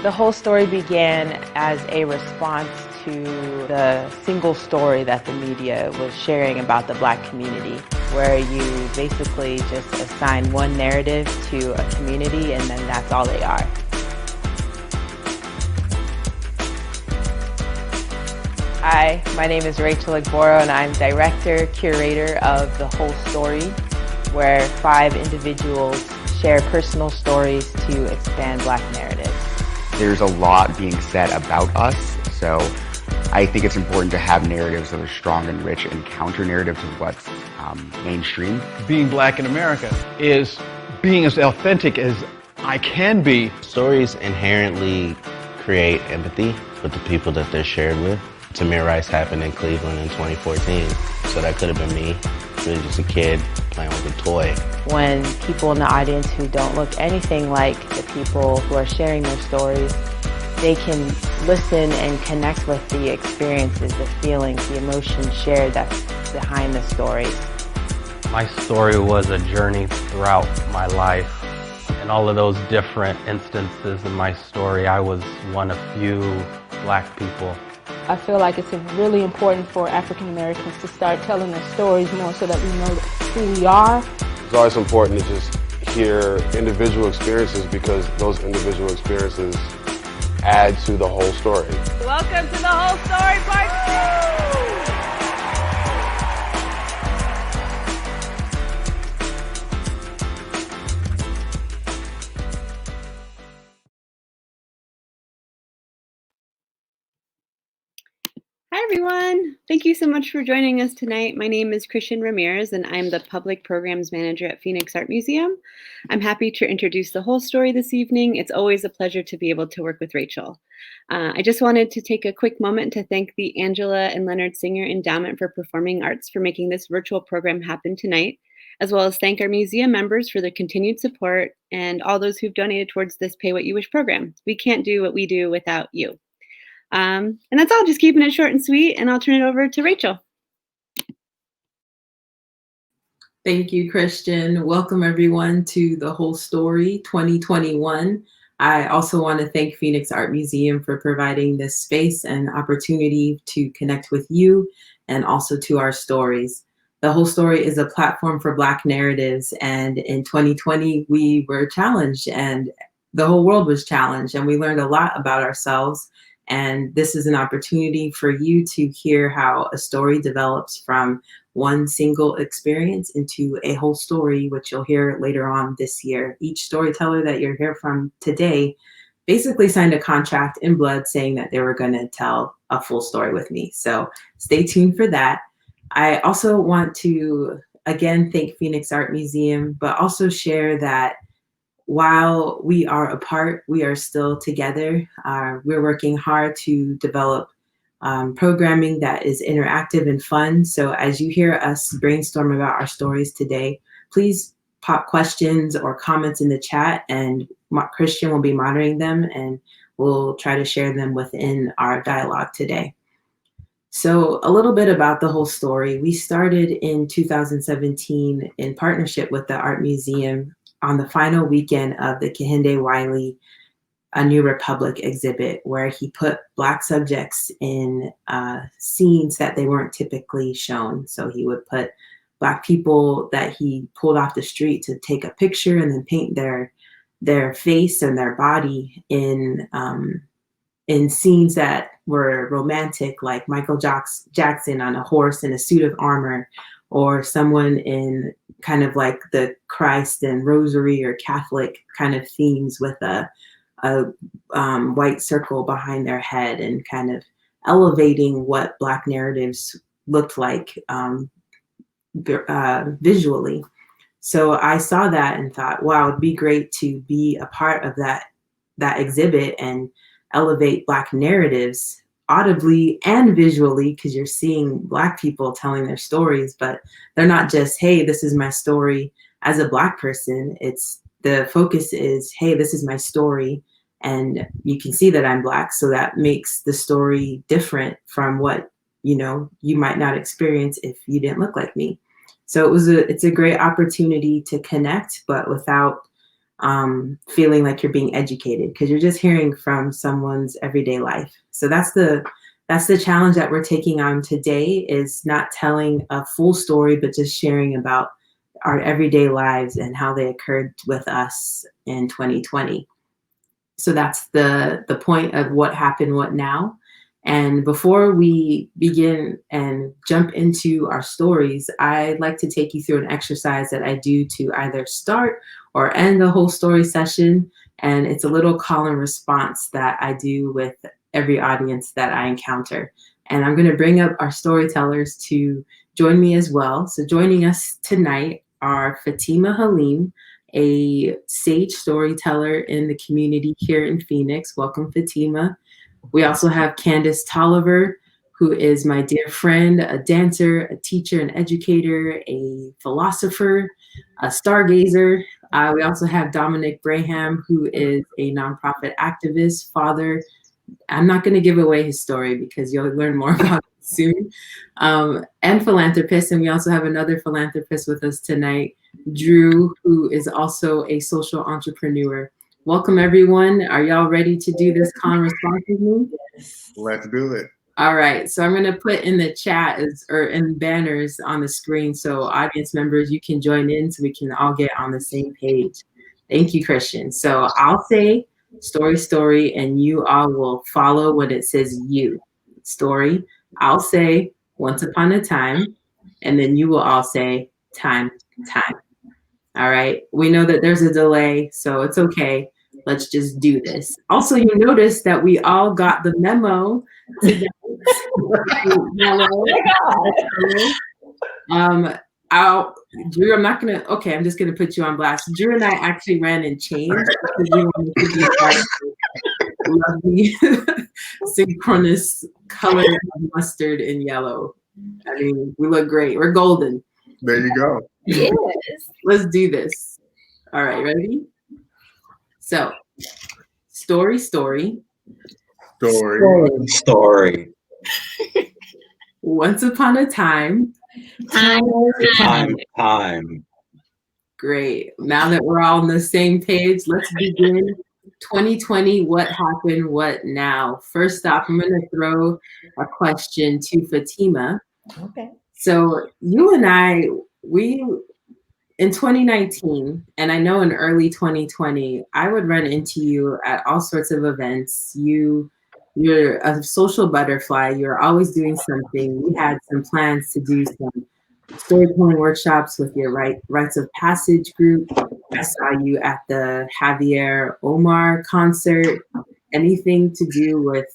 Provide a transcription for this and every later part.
The whole story began as a response to the single story that the media was sharing about the Black community, where you basically just assign one narrative to a community and then that's all they are. Hi, my name is Rachel Egboro and I'm director, curator of The Whole Story, where 5 individuals share personal stories to expand Black narratives. There's a lot being said about us, so I think it's important to have narratives that are strong and rich and counter narratives of what's mainstream. Being Black in America is being as authentic as I can be. Stories inherently create empathy with the people that they're shared with. Tamir Rice happened in Cleveland in 2014, so that could have been me, really just a kid playing with a toy. When people in the audience who don't look anything like the people who are sharing their stories, they can listen and connect with the experiences, the feelings, the emotions shared that's behind the stories. My story was a journey throughout my life. In all of those different instances in my story, I was one of few Black people. I feel like it's really important for African Americans to start telling their stories more so that we know who we are. It's always important to just hear individual experiences because those individual experiences add to the whole story. Welcome to The Whole Story Part 2! Hi, everyone. Thank you so much for joining us tonight. My name is Christian Ramirez, and I'm the Public Programs Manager at Phoenix Art Museum. I'm happy to introduce The Whole Story this evening. It's always a pleasure to be able to work with Rachel. I just wanted to take a quick moment to thank the Angela and Leonard Singer Endowment for Performing Arts for making this virtual program happen tonight, as well as thank our museum members for their continued support and all those who've donated towards this Pay What You Wish program. We can't do what we do without you. And that's all, just keeping it short and sweet, and I'll turn it over to Rachel. Thank you, Christian. Welcome everyone to The Whole Story 2021. I also want to thank Phoenix Art Museum for providing this space and opportunity to connect with you and also to our stories. The Whole Story is a platform for Black narratives, and in 2020 we were challenged and the whole world was challenged, and we learned a lot about ourselves. And this is an opportunity for you to hear how a story develops from one single experience into a whole story, which you'll hear later on this year. Each storyteller that you'll hear from today basically signed a contract in blood saying that they were going to tell a full story with me. So stay tuned for that. I also want to, again, thank Phoenix Art Museum, but also share that while we are apart, we are still together. We're working hard to develop programming that is interactive and fun. So as you hear us brainstorm about our stories today, please pop questions or comments in the chat, and Christian will be monitoring them and we'll try to share them within our dialogue today. So a little bit about The Whole Story. We started in 2017 in partnership with the Art Museum on the final weekend of the Kehinde Wiley A New Republic exhibit, where he put Black subjects in scenes that they weren't typically shown. So he would put Black people that he pulled off the street to take a picture and then paint their face and their body in scenes that were romantic, like Michael Jackson on a horse in a suit of armor, or someone in kind of like the Christ and Rosary or Catholic kind of themes with a white circle behind their head, and kind of elevating what Black narratives looked like visually. So I saw that and thought, wow, it'd be great to be a part of that exhibit and elevate Black narratives audibly and visually, because you're seeing Black people telling their stories, but they're not just, hey, this is my story as a Black person. It's the focus is, hey, this is my story, and you can see that I'm Black, so that makes the story different from what you might not experience if you didn't look like me. So it's a great opportunity to connect, but without feeling like you're being educated, because you're just hearing from someone's everyday life. So that's the challenge that we're taking on today, is not telling a full story, but just sharing about our everyday lives and how they occurred with us in 2020. So that's the point of What Happened, What Now. And before we begin and jump into our stories, I'd like to take you through an exercise that I do to either start or end the whole story session. And it's a little call and response that I do with every audience that I encounter. And I'm going to bring up our storytellers to join me as well. So joining us tonight are Fatimah Halim, a sage storyteller in the community here in Phoenix. Welcome, Fatimah. We also have Candice Tolliver, who is my dear friend, a dancer, a teacher, an educator, a philosopher, a stargazer. We also have Dominic Braham, who is a nonprofit activist, father. I'm not going to give away his story because you'll learn more about it soon. And philanthropist. And we also have another philanthropist with us tonight, Drew, who is also a social entrepreneur. Welcome, everyone. Are y'all ready to do this call and response with me? Let's do it. All right. So I'm going to put in the chat or in banners on the screen, so audience members, you can join in so we can all get on the same page. Thank you, Christian. So I'll say story, and you all will follow when it says you. Story. I'll say once upon a time, and then you will all say time. All right. We know that there's a delay, so it's okay. Let's just do this. Also, you notice that we all got the memo today. Drew, I'm just gonna put you on blast. Drew and I actually ran and changed because we wanted to be lovely synchronous color of mustard and yellow. I mean, we look great. We're golden. There you go. Yes. Let's do this. All right, ready? So, story. Once upon a time. Time. Great. Now that we're all on the same page, let's begin 2020. What happened? What now? First off, I'm going to throw a question to Fatimah. Okay. So you and I, we in 2019, and I know in early 2020, I would run into you at all sorts of events. You're a social butterfly. You're always doing something. We had some plans to do some storytelling workshops with your Rites of Passage group. I saw you at the Javier Omar concert. Anything to do with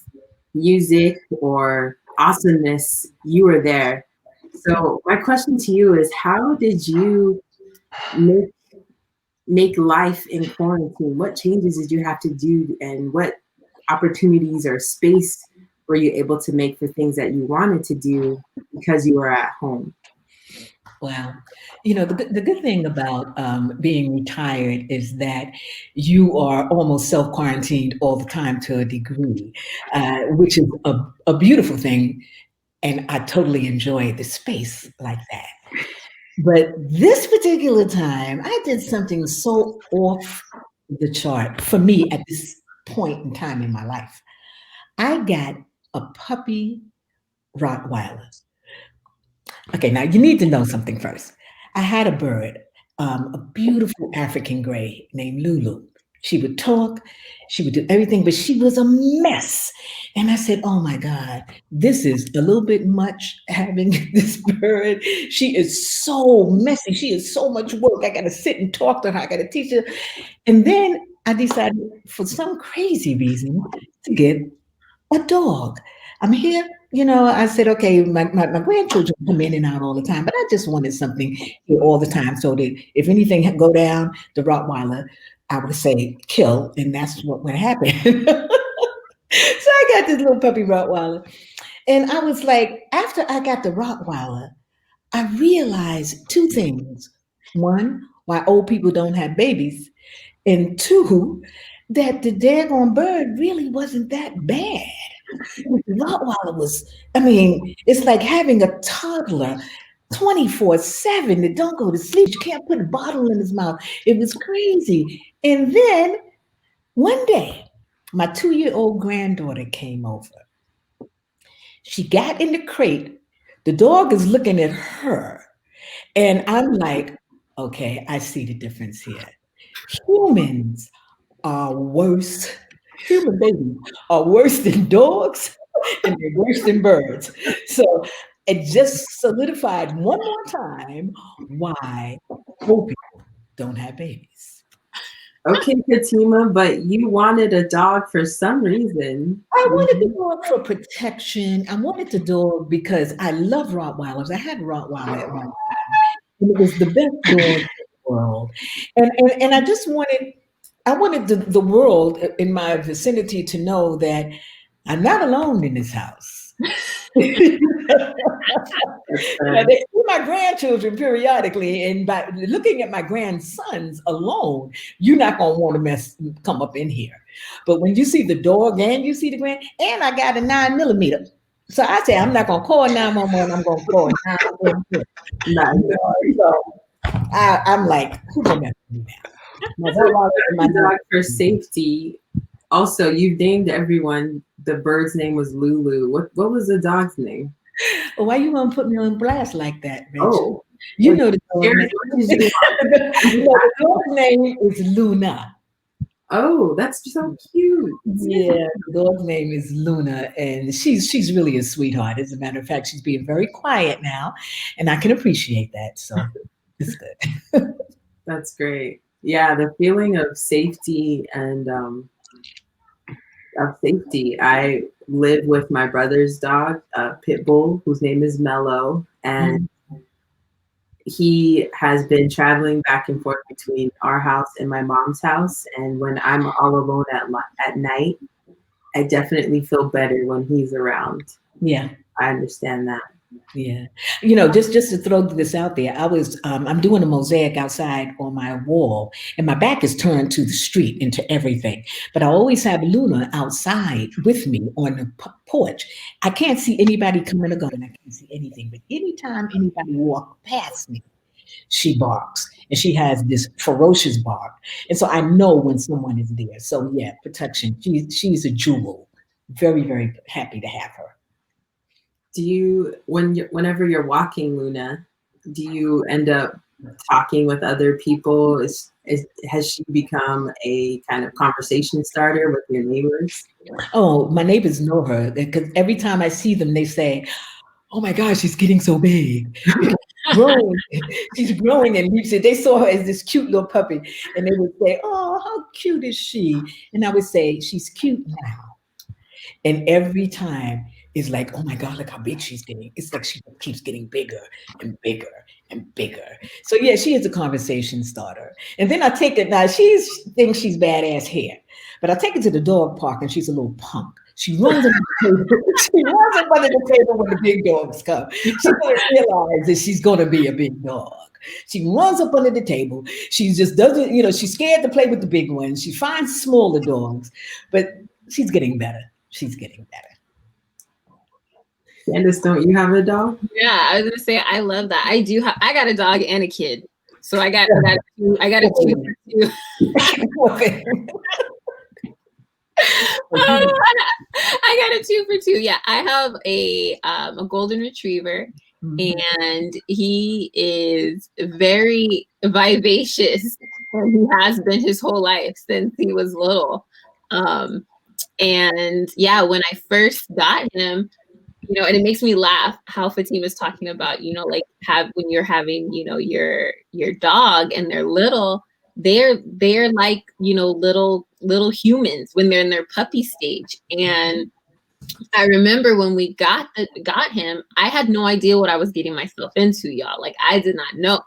music or awesomeness, you were there. So my question to you is, how did you make life in quarantine? What changes did you have to do, and what opportunities or space were you able to make for things that you wanted to do because you were at home? Well, the good thing about being retired is that you are almost self-quarantined all the time to a degree, which is a beautiful thing. And I totally enjoy the space like that. But this particular time, I did something so off the chart for me at this point in time in my life. I got a puppy Rottweiler. Okay, now you need to know something first. I had a bird, a beautiful African gray named Lulu. She would talk, she would do everything, but she was a mess. And I said, oh my God, this is a little bit much having this bird. She is so messy. She is so much work. I got to sit and talk to her. I got to teach her. And then I decided, for some crazy reason, to get a dog. I'm here, I said, okay, my grandchildren come in and out all the time, but I just wanted something here all the time so that if anything go down, the Rottweiler, I would say kill, and that's what would happen. So I got this little puppy Rottweiler. And I was like, after I got the Rottweiler, I realized two things. One, why old people don't have babies. And two, that the daggone bird really wasn't that bad. The Rottweiler was, it's like having a toddler. 24/7. They don't go to sleep. You can't put a bottle in his mouth. It was crazy. And then one day, my 2-year-old granddaughter came over. She got in the crate. The dog is looking at her. And I'm like, okay, I see the difference here. Humans are worse. Human babies are worse than dogs and they're worse than birds. So it just solidified one more time why old people don't have babies. Okay, Fatimah, but you wanted a dog for some reason. I wanted the dog for protection. I wanted the dog because I love Rottweilers. I had a Rottweiler at one time, and it was the best dog in the world. And I just wanted the world in my vicinity to know that I'm not alone in this house. They see my grandchildren periodically, and by looking at my grandsons alone, you're not gonna want to come up in here. But when you see the dog and you see the and I got a 9mm, so I say I'm not gonna call 911. I'm gonna call 9mm. So I'm like, who gonna mess with me now? My dog for safety. Also, you named everyone. The bird's name was Lulu. What was the dog's name? Why you want to put me on blast like that, Rachel? Oh, you know the dog's name. The dog's name is Luna. Oh, that's so cute. Yeah, the dog's name is Luna, and she's really a sweetheart. As a matter of fact, she's being very quiet now, and I can appreciate that. So it's good. That's great. Yeah, the feeling of safety and I live with my brother's dog, Pit Bull, whose name is Mellow, and he has been traveling back and forth between our house and my mom's house. And when I'm all alone at night, I definitely feel better when he's around. Yeah, I understand that. Yeah, just to throw this out there, I'm doing a mosaic outside on my wall, and my back is turned to the street into everything. But I always have Luna outside with me on the porch. I can't see anybody coming or going. I can't see anything. But anytime anybody walks past me, she barks, and she has this ferocious bark, and so I know when someone is there. So yeah, protection. She's a jewel. Very, very happy to have her. Do you, whenever you're walking Luna, do you end up talking with other people? Has she become a kind of conversation starter with your neighbors? Oh, my neighbors know her because every time I see them, they say, "Oh my gosh, she's getting so big." She's growing, and they saw her as this cute little puppy, and they would say, "Oh, how cute is she?" And I would say, "She's cute now." And every time it's like, "Oh my God, look how big she's getting." It's like she keeps getting bigger and bigger and bigger. So yeah, she is a conversation starter. And then I take it, now she thinks she's badass here, but I take her to the dog park and she's a little punk. She runs under the table. She runs up under the table when the big dogs come. She doesn't realize that she's gonna be a big dog. She runs up under the table. She just doesn't, she's scared to play with the big ones. She finds smaller dogs, but she's getting better. She's getting better. Candice, don't you have a dog? Yeah, I was gonna say I love that. I got a dog and a kid, so I got a 2 for 2. I got a 2 for 2. Yeah, I have a golden retriever, and he is very vivacious, and he has been his whole life since he was little. And yeah, when I first got him, and it makes me laugh how Fatimah's talking about, like when you're having, your dog and they're little, they're like, little humans when they're in their puppy stage. And I remember when we got him, I had no idea what I was getting myself into, y'all. Like, I did not know.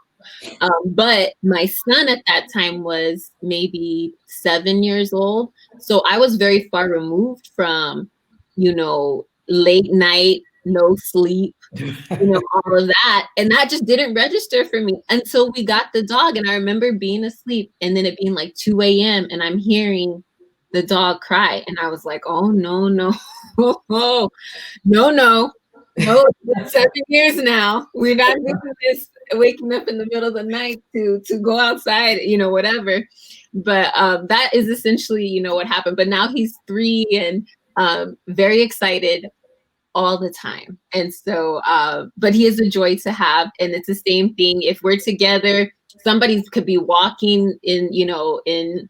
But my son at that time was maybe 7 years old. So I was very far removed from, late night, no sleep, all of that. And that just didn't register for me until we got the dog. And I remember being asleep and then it being like 2 a.m. and I'm hearing the dog cry. And I was like, oh, no. No, it's 7 years now. We're not doing this waking up in the middle of the night to go outside, whatever. But that is essentially, what happened. But now he's 3 and very excited all the time. And so, but he is a joy to have. And it's the same thing. If we're together, somebody could be walking in, in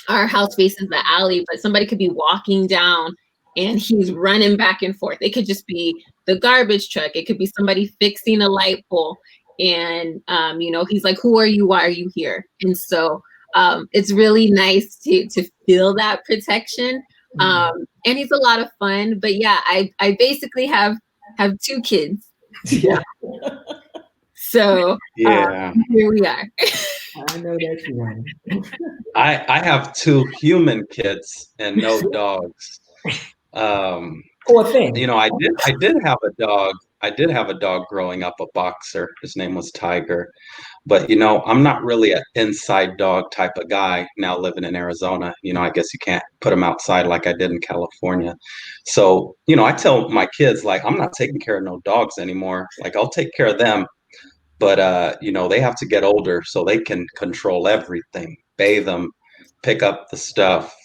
our house faces the alley, but somebody could be walking down and he's running back and forth. It could just be the garbage truck. It could be somebody fixing a light pole. And, he's like, who are you? Why are you here? And so it's really nice to feel that protection. And he's a lot of fun. But yeah, I basically have 2 kids. Yeah. So yeah, here we are. I know that's right. I have 2 human kids and no dogs. Poor thing. I did have a dog. I did have a dog growing up, a boxer. His name was Tiger. But I'm not really an inside dog type of guy now living in Arizona. I guess you can't put them outside like I did in California. So, I tell my kids, like, I'm not taking care of no dogs anymore. Like, I'll take care of them. But, they have to get older so they can control everything, bathe them, pick up the stuff,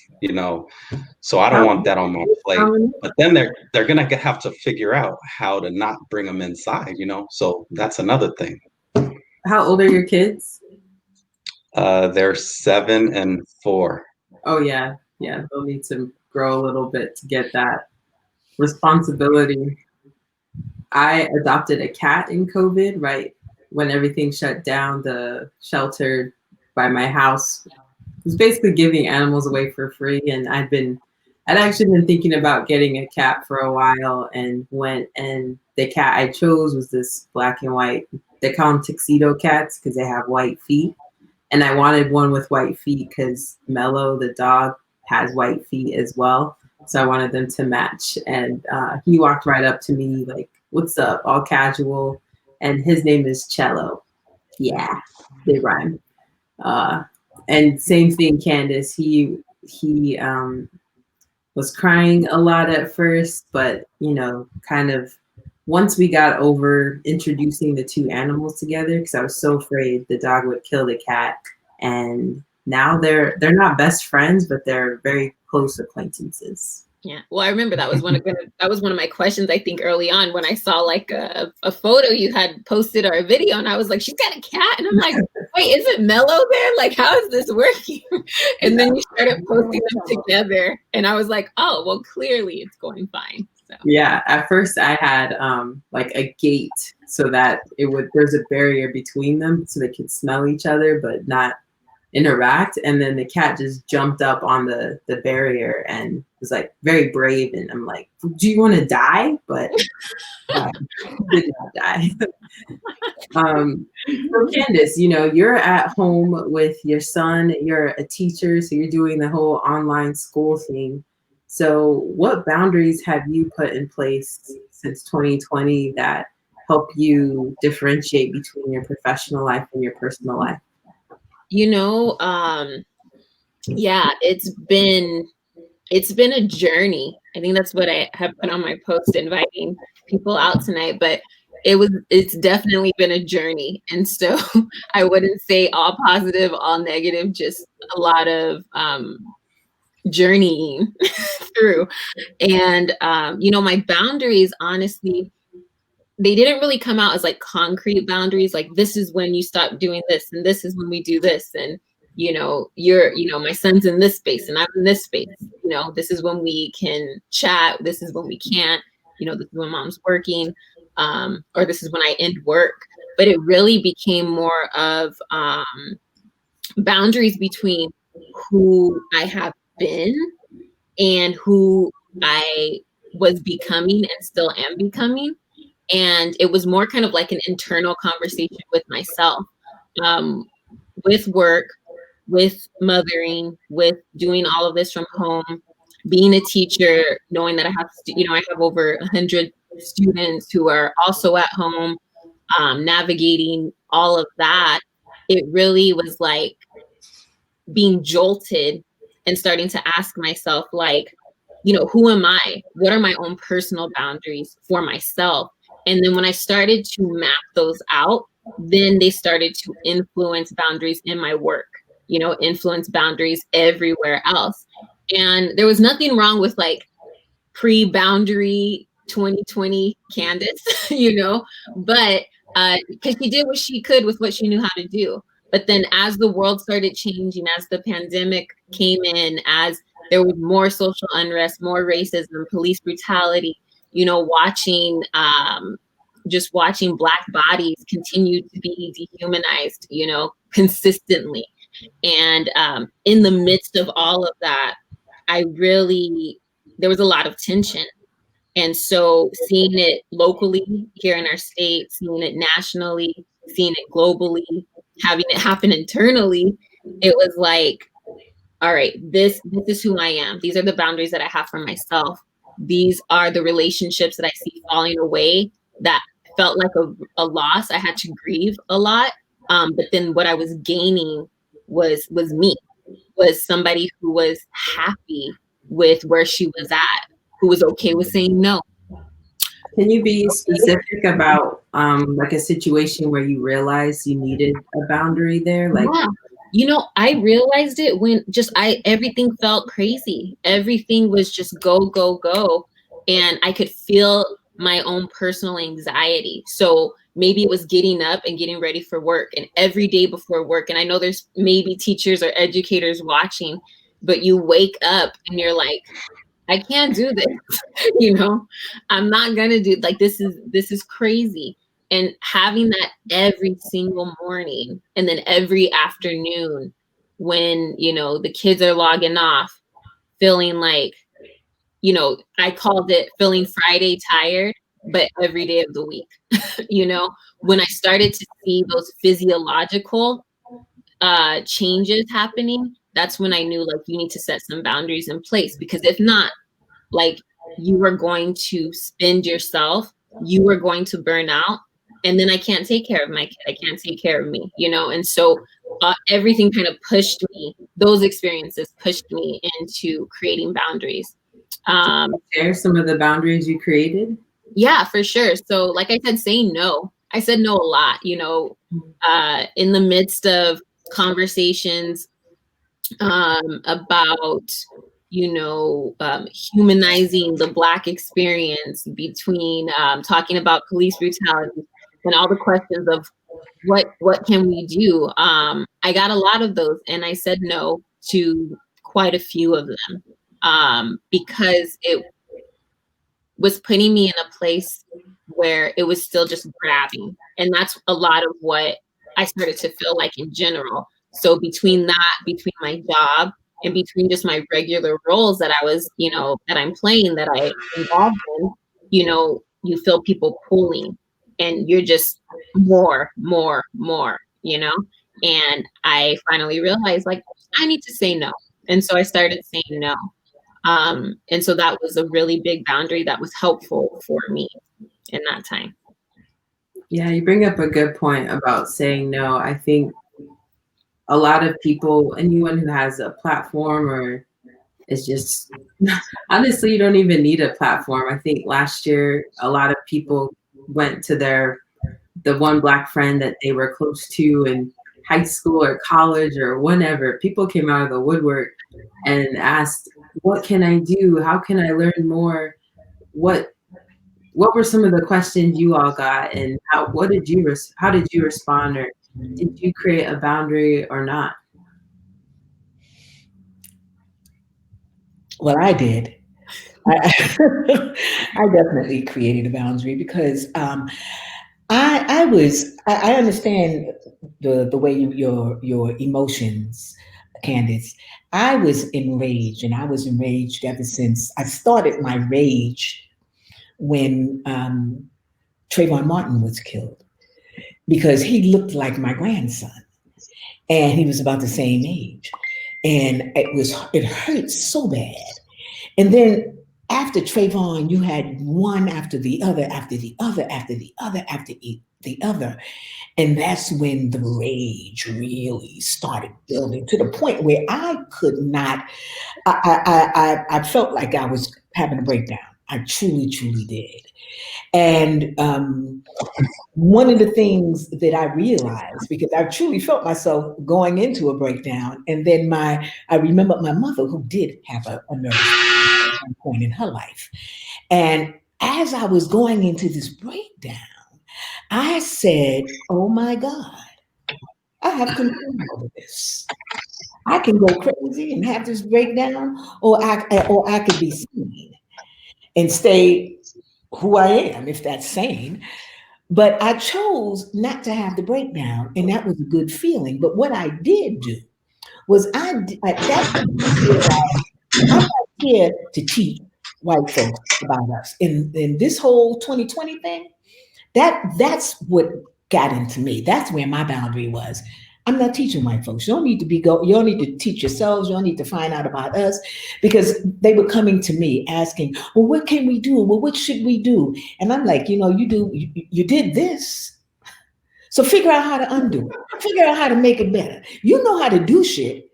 So I don't want that on my plate. But then they're going to have to figure out how to not bring them inside, So that's another thing. How old are your kids? They're 7 and 4. Oh, yeah. Yeah, they'll need to grow a little bit to get that responsibility. I adopted a cat in COVID, right? When everything shut down, the shelter by my house was basically giving animals away for free. And I'd actually been thinking about getting a cat for a while and went, and the cat I chose was this black and white. They call them tuxedo cats because they have white feet. And I wanted one with white feet because Mello, the dog, has white feet as well. So I wanted them to match. And he walked right up to me like, what's up? All casual. And his name is Cello. Yeah, they rhyme. And same thing, Candice. He was crying a lot at first, but kind of once we got over introducing the 2 animals together, because I was so afraid the dog would kill the cat, and now they're not best friends, but they're very close acquaintances. Yeah. Well, I remember that was one of my questions, I think, early on when I saw like a photo you had posted or a video, and I was like, she's got a cat. And I'm like, wait, is it Mello there? Like, how is this working? And then you started posting them together. And I was like, oh, well, clearly it's going fine. So. Yeah. At first I had like a gate so that there's a barrier between them so they could smell each other, but not interact. And then the cat just jumped up on the barrier and was like very brave. And I'm like, do you want to die? But did not die. So Candice, you're at home with your son, you're a teacher, so you're doing the whole online school thing. So what boundaries have you put in place since 2020 that help you differentiate between your professional life and your personal life? Yeah, it's been a journey. I think that's what I have put on my post inviting people out tonight, but it's definitely been a journey. And so I wouldn't say all positive, all negative, just a lot of journeying through. And my boundaries, honestly, they didn't really come out as like concrete boundaries, like this is when you stop doing this and this is when we do this, and my son's in this space and I'm in this space, this is when we can chat, this is when we can't, this is when mom's working, or this is when I end work. But it really became more of boundaries between who I have been and who I was becoming and still am becoming. And it was more kind of like an internal conversation with myself, with work, with mothering, with doing all of this from home, being a teacher, knowing that I have over 100 students who are also at home, navigating all of that. It really was like being jolted and starting to ask myself, like, who am I? What are my own personal boundaries for myself? And then when I started to map those out, then they started to influence boundaries in my work, influence boundaries everywhere else. And there was nothing wrong with like pre-boundary 2020 Candice, but because she did what she could with what she knew how to do. But then as the world started changing, as the pandemic came in, as there was more social unrest, more racism, police brutality, watching Black bodies continue to be dehumanized, consistently. And in the midst of all of that, there was a lot of tension. And so seeing it locally here in our state, seeing it nationally, seeing it globally, having it happen internally, it was like, all right, this is who I am. These are the boundaries that I have for myself. These are the relationships that I see falling away that felt like a loss. I had to grieve a lot. But then what I was gaining was me, was somebody who was happy with where she was at, who was okay with saying no. Can you be specific about like a situation where you realized you needed a boundary there? Like, yeah. I realized it when everything felt crazy. Everything was just go, go, go. And I could feel my own personal anxiety. So maybe it was getting up and getting ready for work, and every day before work. And I know there's maybe teachers or educators watching, but you wake up and you're like, I can't do this. I'm not gonna do, like, this is crazy. And having that every single morning and then every afternoon when, the kids are logging off, feeling like, I called it feeling Friday tired, but every day of the week. When I started to see those physiological changes happening, that's when I knew, like, you need to set some boundaries in place, because if not, like, you are going to spend yourself, you are going to burn out, and then I can't take care of my kid, I can't take care of me, and so everything kind of pushed me, those experiences pushed me into creating boundaries. Share some of the boundaries you created? Yeah, for sure. So like I said, saying no. I said no a lot, in the midst of conversations about, humanizing the Black experience, between talking about police brutality and all the questions of what can we do? I got a lot of those, and I said no to quite a few of them because it was putting me in a place where it was still just grabbing. And that's a lot of what I started to feel like in general. So between my job and between just my regular roles that I was, that I'm playing, that I involved in, you feel people pulling, and you're just more, and I finally realized, like, I need to say no. And so I started saying no. And so that was a really big boundary that was helpful for me in that time. Yeah, you bring up a good point about saying no. I think a lot of people, anyone who has a platform or is just, honestly, you don't even need a platform. I think last year, a lot of people went to the one Black friend that they were close to in high school or college or whenever. People came out of the woodwork and asked, what can I do? How can I learn more? What were some of the questions you all got, and how did you respond, or did you create a boundary or not? Well, I did. I definitely created a boundary because I understand the way your emotions, Candice. I was enraged, and I was enraged ever since I started my rage when Trayvon Martin was killed, because he looked like my grandson, and he was about the same age, and it hurt so bad. And then after Trayvon, you had one after the other, after the other, after the other, after the other. And that's when the rage really started building, to the point where I could not, I felt like I was having a breakdown. I truly, truly did. And one of the things that I realized, because I truly felt myself going into a breakdown, and then I remember my mother, who did have a nervous breakdown at one point in her life. And as I was going into this breakdown, I said, oh my God, I have control over this. I can go crazy and have this breakdown, or I could be sane and stay who I am, if that's sane. But I chose not to have the breakdown, and that was a good feeling. But what I did do was at that point I realized I'm not here to teach white folks about us. In this whole 2020 thing, that's what got into me. That's where my boundary was. I'm not teaching white folks. You don't need to you don't need to teach yourselves. You don't need to find out about us, because they were coming to me asking, well, what can we do? Well, what should we do? And I'm like, you did this. So figure out how to undo it. Figure out how to make it better. You know how to do shit.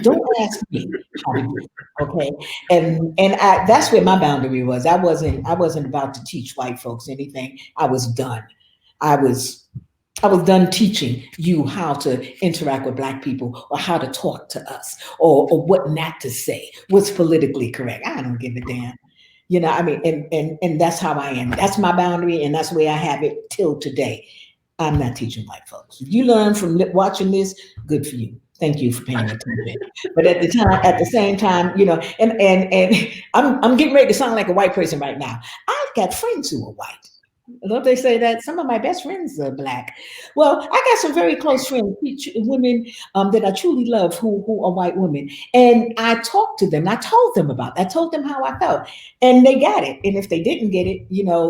Don't ask me how to do it. Okay. And that's where my boundary was. I wasn't about to teach white folks anything. I was done. I was done teaching you how to interact with Black people, or how to talk to us, or what not to say, what's politically correct. I don't give a damn. And that's how I am. That's my boundary, and that's where I have it till today. I'm not teaching white folks. If you learn from watching this, good for you. Thank you for paying attention. But at the same time, and I'm getting ready to sound like a white person right now. I've got friends who are white. Don't they say that some of my best friends are Black? Well, I got some very close friends, women that I truly love, who are white women. And I talked to them. I told them how I felt, and they got it. And if they didn't get it,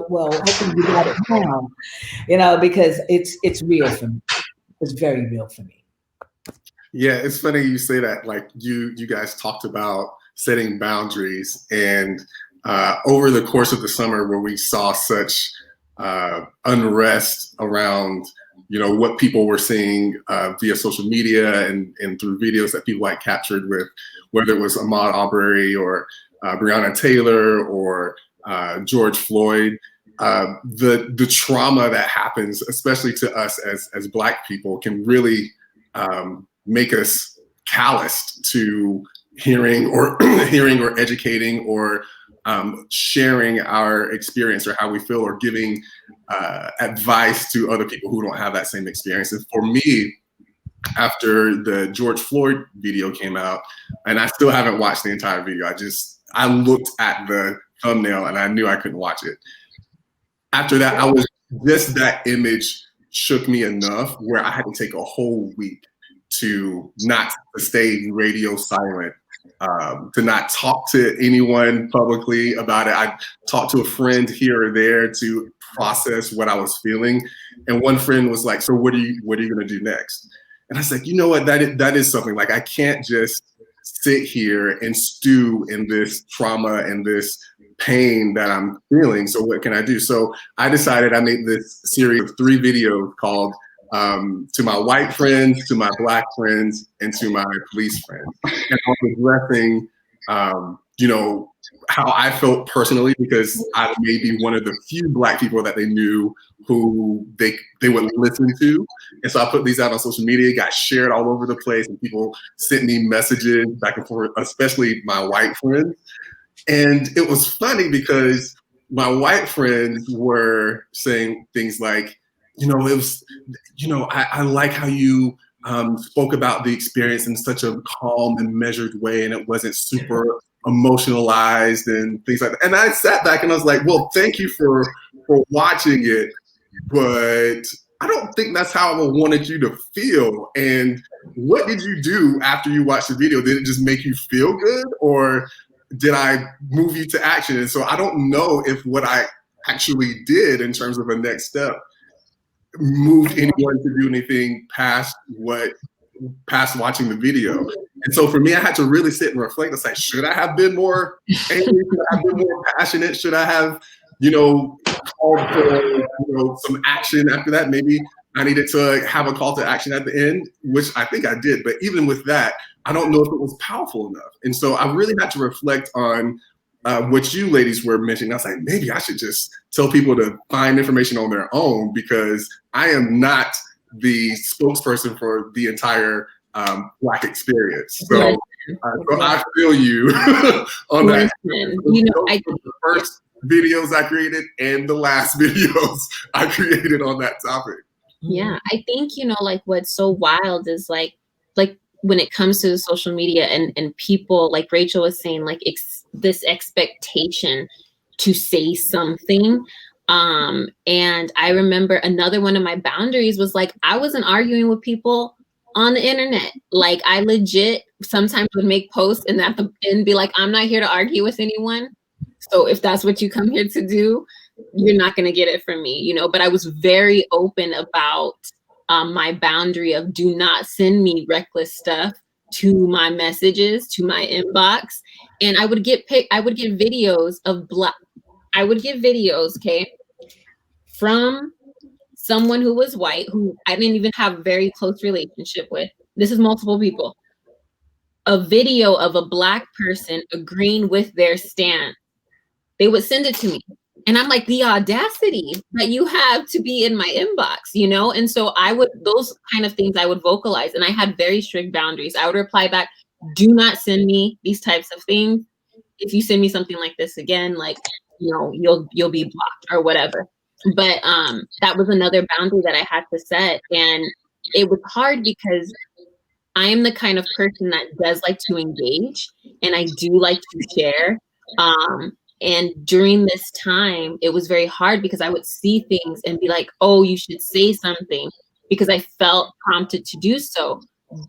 well, hopefully you got it now, because it's real for me. It's very real for me. Yeah, it's funny you say that. Like you guys talked about setting boundaries, and over the course of the summer, where we saw such unrest around, what people were seeing via social media and through videos that people had captured, with whether it was Ahmaud Arbery or Breonna Taylor or George Floyd. The trauma that happens, especially to us as Black people, can really make us calloused to hearing or educating or sharing our experience or how we feel, or giving advice to other people who don't have that same experience. And for me, after the George Floyd video came out, and I still haven't watched the entire video, I looked at the thumbnail and I knew I couldn't watch it. After that, that image shook me enough where I had to take a whole week to not stay radio silent, to not talk to anyone publicly about it. I talked to a friend here or there to process what I was feeling. And one friend was like, so what are you going to do next? And I was like, you know what, that is something. Like, I can't just sit here and stew in this trauma and this pain that I'm feeling. So what can I do? So I decided I made this series of 3 videos called To My White Friends, To My Black Friends, and To My Police Friends. And I was addressing, how I felt personally, because I may be one of the few Black people that they knew who they would listen to. And so I put these out on social media, got shared all over the place, and people sent me messages back and forth, especially my white friends. And it was funny because my white friends were saying things like, I like how you spoke about the experience in such a calm and measured way, and it wasn't super emotionalized and things like that. And I sat back and I was like, well, thank you for watching it, but I don't think that's how I wanted you to feel. And what did you do after you watched the video? Did it just make you feel good, or did I move you to action? And so I don't know if what I actually did in terms of a next step moved anyone to do anything past watching the video. And so for me, I had to really sit and reflect. It's like, should I have been more angry? Should I have been more passionate? Should I have, called for, some action after that? Maybe I needed to have a call to action at the end, which I think I did. But even with that, I don't know if it was powerful enough. And so I really had to reflect on what you ladies were mentioning, I was like, maybe I should just tell people to find information on their own, because I am not the spokesperson for the entire Black experience. So, so I feel you on that. You know, the first videos I created and the last videos I created on that topic. Yeah, I think, you know, like what's so wild is like when it comes to social media and people, like Rachel was saying, like this expectation to say something. And I remember another one of my boundaries was like, I wasn't arguing with people on the internet. Like I legit sometimes would make posts and be like, I'm not here to argue with anyone. So if that's what you come here to do, you're not going to get it from me, you know. But I was very open about my boundary of do not send me reckless stuff to my messages, to my inbox. And I would get videos of okay, from someone who was white, who I didn't even have a very close relationship with. This is multiple people. A video of a Black person agreeing with their stance. They would send it to me. And I'm like, the audacity that you have to be in my inbox, you know? And so those kind of things I would vocalize, and I had very strict boundaries. I would reply back, do not send me these types of things. If you send me something like this again, like, you know, you'll be blocked or whatever. But that was another boundary that I had to set. And it was hard because I am the kind of person that does like to engage, and I do like to share. And during this time, it was very hard because I would see things and be like, oh, you should say something, because I felt prompted to do so.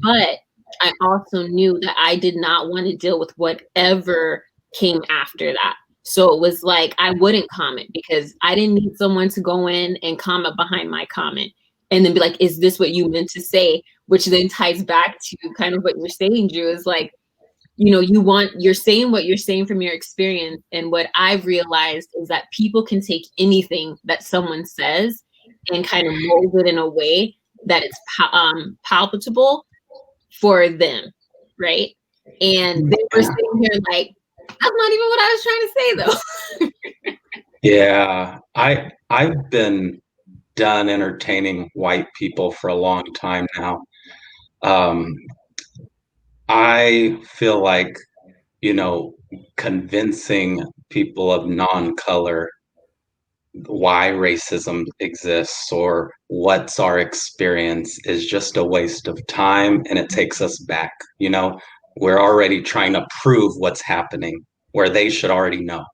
But I also knew that I did not want to deal with whatever came after that. So it was like, I wouldn't comment because I didn't need someone to go in and comment behind my comment and then be like, is this what you meant to say? Which then ties back to kind of what you're saying, Drew, is like, you know, you're saying what you're saying from your experience. And what I've realized is that people can take anything that someone says and kind of mold it in a way that it's palpable for them, right? And they were sitting here like, that's not even what I was trying to say, though. Yeah, I've been done entertaining white people for a long time now. I feel like, you know, convincing people of non-color why racism exists or what's our experience is just a waste of time, and it takes us back. You know, we're already trying to prove what's happening where they should already know,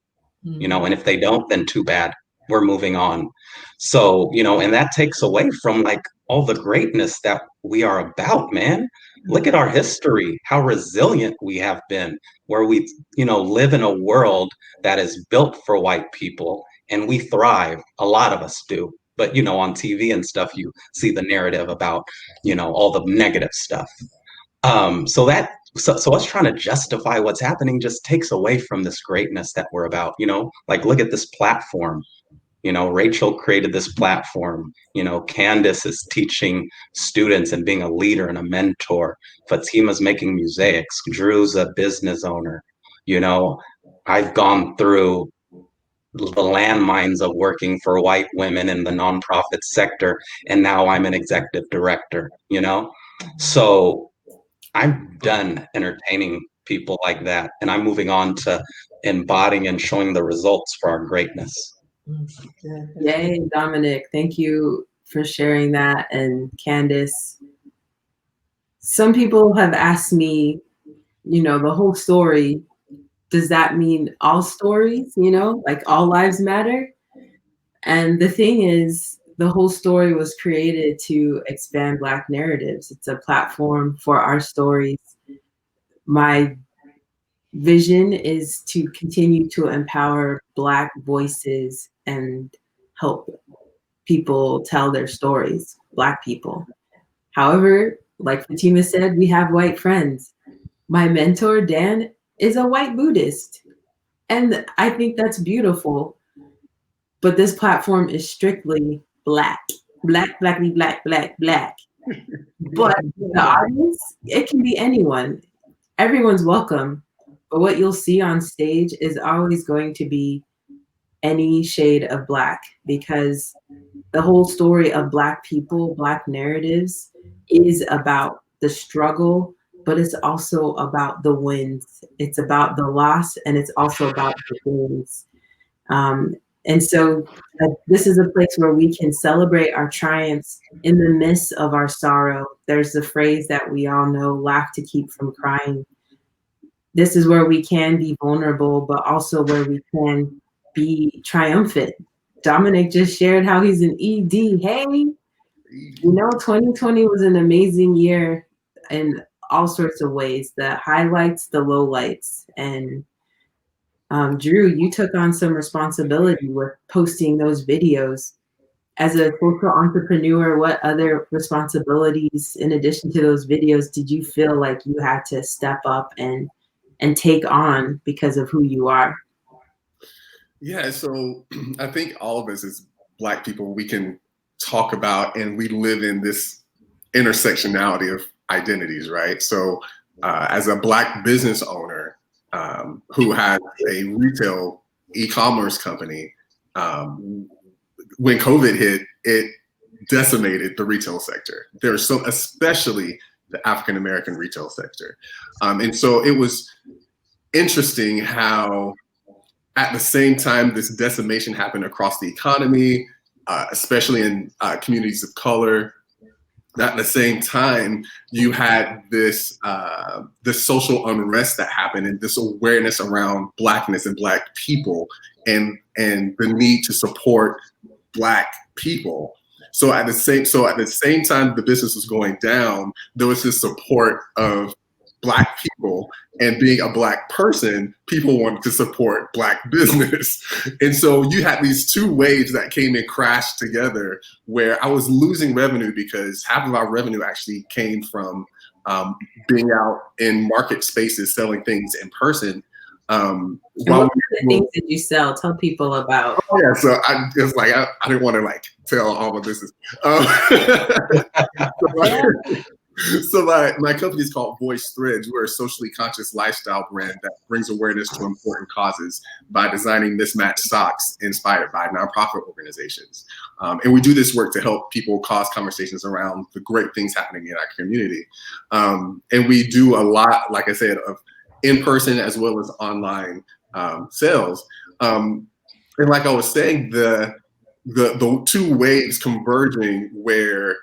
you know, and if they don't, then too bad, we're moving on. So, you know, and that takes away from like all the greatness that we are about, man. Look at our history, how resilient we have been, where we, you know, live in a world that is built for white people and we thrive. A lot of us do. But, you know, on TV and stuff, you see the narrative about, you know, all the negative stuff. So us trying to justify what's happening just takes away from this greatness that we're about, you know, like look at this platform. You know, Rachel created this platform. You know, Candice is teaching students and being a leader and a mentor. Fatimah's making mosaics. Drew's a business owner. You know, I've gone through the landmines of working for white women in the nonprofit sector, and now I'm an executive director, you know? So I'm done entertaining people like that, and I'm moving on to embodying and showing the results for our greatness. Yay, Dominic. Thank you for sharing that. And Candice, some people have asked me, you know, the whole story, does that mean all stories, you know, like all lives matter? And the thing is, the whole story was created to expand Black narratives. It's a platform for our stories. My vision is to continue to empower Black voices and help people tell their stories, Black people. However, like Fatimah said, we have white friends. My mentor, Dan, is a white Buddhist. And I think that's beautiful. But this platform is strictly Black. Black. But the audience, it can be anyone. Everyone's welcome. But what you'll see on stage is always going to be any shade of Black, because the whole story of Black people, Black narratives is about the struggle, but it's also about the wins. It's about the loss, and it's also about the wins. And so this is a place where we can celebrate our triumphs in the midst of our sorrow. There's the phrase that we all know, laugh to keep from crying. This is where we can be vulnerable, but also where we can be triumphant. Dominic just shared how he's an ED. Hey, 2020 was an amazing year in all sorts of ways, the highlights, the lowlights. And Drew, you took on some responsibility with posting those videos. As a social entrepreneur, what other responsibilities, in addition to those videos, did you feel like you had to step up and take on because of who you are? Yeah, so I think all of us as Black people, we can talk about, and we live in this intersectionality of identities, right? So as a Black business owner who has a retail e-commerce company, when COVID hit, it decimated the retail sector. There's so, especially the African-American retail sector. And so it was interesting how at the same time this decimation happened across the economy, especially in communities of color, at the same time you had this this social unrest that happened, and this awareness around Blackness and Black people, and the need to support Black people. So at the same time the business was going down, there was this support of Black people, and being a Black person, people wanted to support Black business. And so you had these two waves that came and crashed together, where I was losing revenue because half of our revenue actually came from being out in market spaces, selling things in person. What things did you sell? Tell people about. Oh yeah, so I didn't want to like tell all the business. So my company is called Voice Threads. We're a socially conscious lifestyle brand that brings awareness to important causes by designing mismatched socks inspired by nonprofit organizations. And we do this work to help people cause conversations around the great things happening in our community. And we do a lot, like I said, of in-person as well as online sales. And like I was saying, the two waves converging where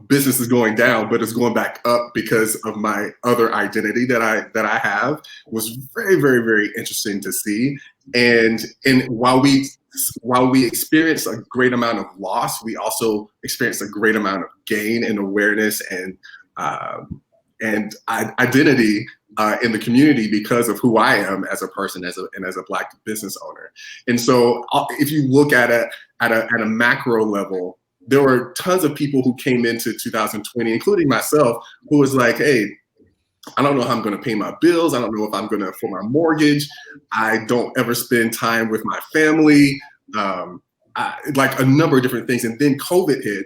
business is going down, but it's going back up because of my other identity that I have, was very, very, very interesting to see. And while we experience a great amount of loss, we also experience a great amount of gain and awareness and identity in the community because of who I am as a person, as a Black business owner. And so if you look at it at a macro level, there were tons of people who came into 2020, including myself, who was like, hey, I don't know how I'm going to pay my bills. I don't know if I'm going to afford my mortgage. I don't ever spend time with my family, like a number of different things. And then COVID hit,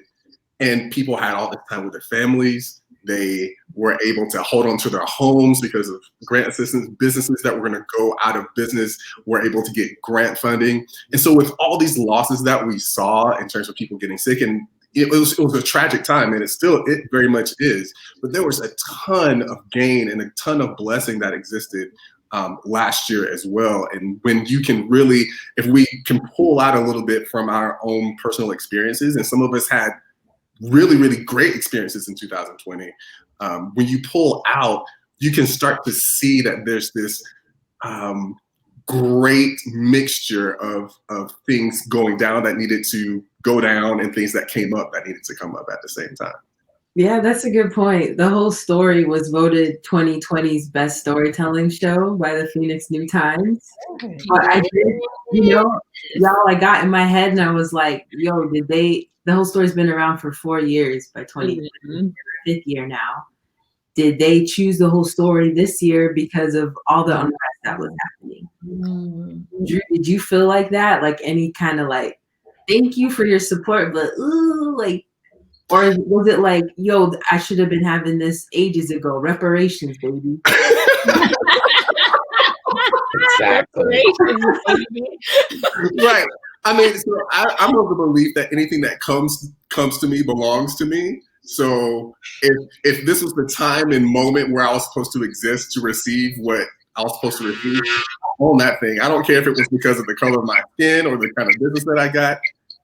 and people had all this time with their families. They were able to hold on to their homes because of grant assistance. Businesses that were going to go out of business were able to get grant funding. And so with all these losses that we saw in terms of people getting sick, and it was a tragic time, and it very much is, but there was a ton of gain and a ton of blessing that existed last year as well. And when you can really, if we can pull out a little bit from our own personal experiences, and some of us had really, really great experiences in 2020. When you pull out, you can start to see that there's this great mixture of things going down that needed to go down, and things that came up that needed to come up at the same time. Yeah, that's a good point. The whole story was voted 2020's best storytelling show by the Phoenix New Times. But I did, y'all, I got in my head and I was like, yo, the whole story's been around for 4 years by 2020, fifth year now. Did they choose the whole story this year because of all the unrest that was happening? Drew, did you feel like that? Like any kind of like, thank you for your support, but ooh, like, Or was it like, yo, I should have been having this ages ago? Reparations, baby. Exactly. Right. I mean, so I'm of the belief that anything that comes to me belongs to me. So if this was the time and moment where I was supposed to exist to receive what I was supposed to receive, I own that thing. I don't care if it was because of the color of my skin or the kind of business that I got.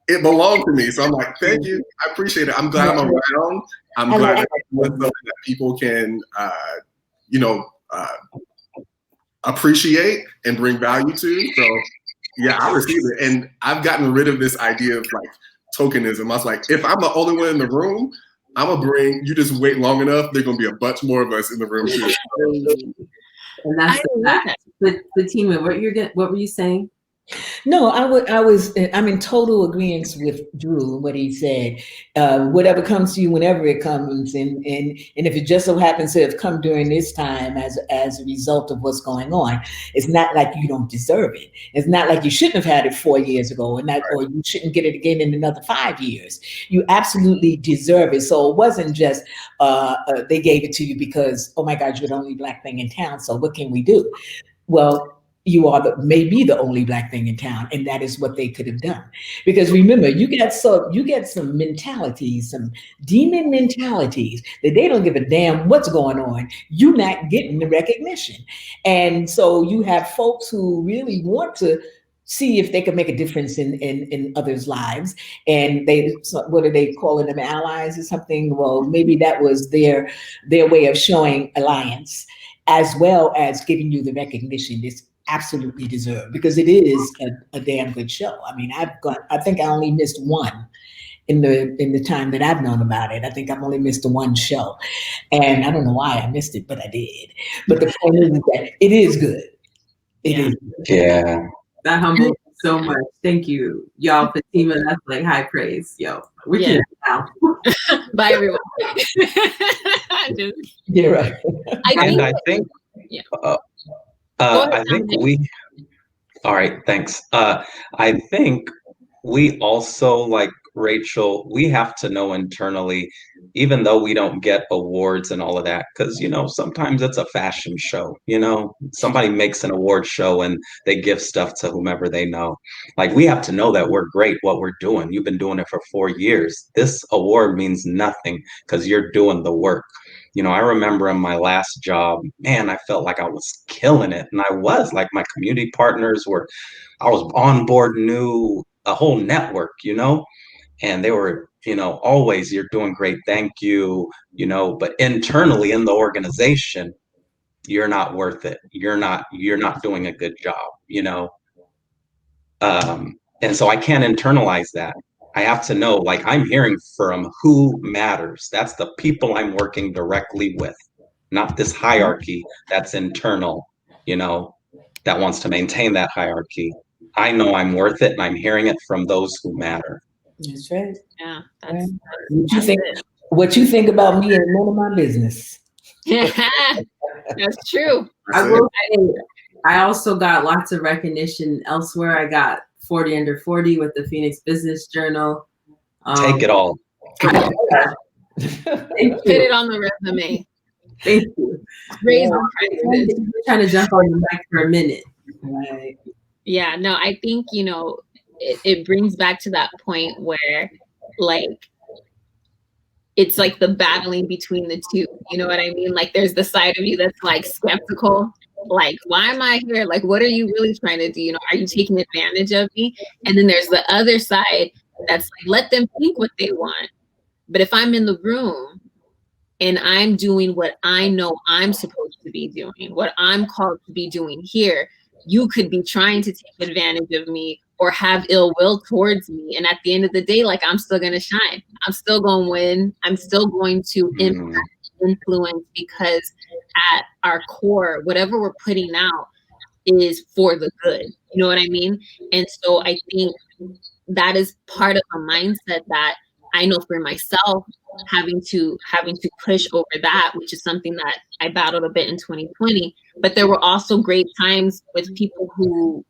It belonged to me. So I'm like, thank you. I appreciate it. I'm glad I'm around. I'm glad that it's something that people can, appreciate and bring value to. So yeah, I received it. And I've gotten rid of this idea of like tokenism. I was like, if I'm the only one in the room, I'm gonna bring, you just wait long enough, there's gonna be a bunch more of us in the room too. And that's that. Fatimah, what were you saying? No, I'm in total agreement with Drew and what he said. Whatever comes to you, whenever it comes, and if it just so happens to have come during this time as a result of what's going on, it's not like you don't deserve it. It's not like you shouldn't have had it 4 years ago, or you shouldn't get it again in another 5 years. You absolutely deserve it. So it wasn't just they gave it to you because, oh my God, you're the only Black thing in town. So what can we do? Well, you are maybe the only Black thing in town, and that is what they could have done. Because remember, you get some mentalities, some demon mentalities that they don't give a damn what's going on. You're not getting the recognition, and so you have folks who really want to see if they can make a difference in others' lives, and what are they calling them, allies or something? Well, maybe that was their way of showing alliance, as well as giving you the recognition it's absolutely deserved, because it is a damn good show. I mean, I think I only missed one in the time that I've known about it. I think I've only missed the one show, and I don't know why I missed it, but I did. But the point is that it is good. It is good. Yeah. That humbles me so much. Thank you, y'all. Fatimah, that's like high praise. Yo, we're kidding now. Bye, everyone. You're right. I think all right, thanks. I think we also, like Rachel, we have to know internally, even though we don't get awards and all of that, because, sometimes it's a fashion show, somebody makes an award show and they give stuff to whomever they know. Like, we have to know that we're great, what we're doing. You've been doing it for 4 years. This award means nothing because you're doing the work. I remember in my last job, man, I felt like I was killing it. And I was, like, my community partners I was on board new, a whole network, and they were, always, you're doing great, thank you, but internally in the organization, you're not worth it. You're not doing a good job, and so I can't internalize that. I have to know, like, I'm hearing from who matters. That's the people I'm working directly with, not this hierarchy that's internal, that wants to maintain that hierarchy. I know I'm worth it, and I'm hearing it from those who matter. That's right. Yeah. What you think about me ain't none of my business. That's true. I will say, I also got lots of recognition elsewhere. I got 40 under 40 with the Phoenix Business Journal. Take it all. Put it on the resume. Thank you. I'm trying to jump on the mic for a minute. Right. Yeah, no, I think, it brings back to that point where, like, it's like the battling between the two. You know what I mean? Like, there's the side of you that's like skeptical. Like, why am I here? Like, what are you really trying to do? Are you taking advantage of me? And then there's the other side that's like, let them think what they want. But if I'm in the room and I'm doing what I know I'm supposed to be doing, what I'm called to be doing here, you could be trying to take advantage of me or have ill will towards me. And at the end of the day, like, I'm still going to shine. I'm still going to win. I'm still going to impact, influence, because at our core, whatever we're putting out is for the good. You know what I mean? And so I think that is part of a mindset that I know for myself, having to push over that, which is something that I battled a bit in 2020. But there were also great times with people who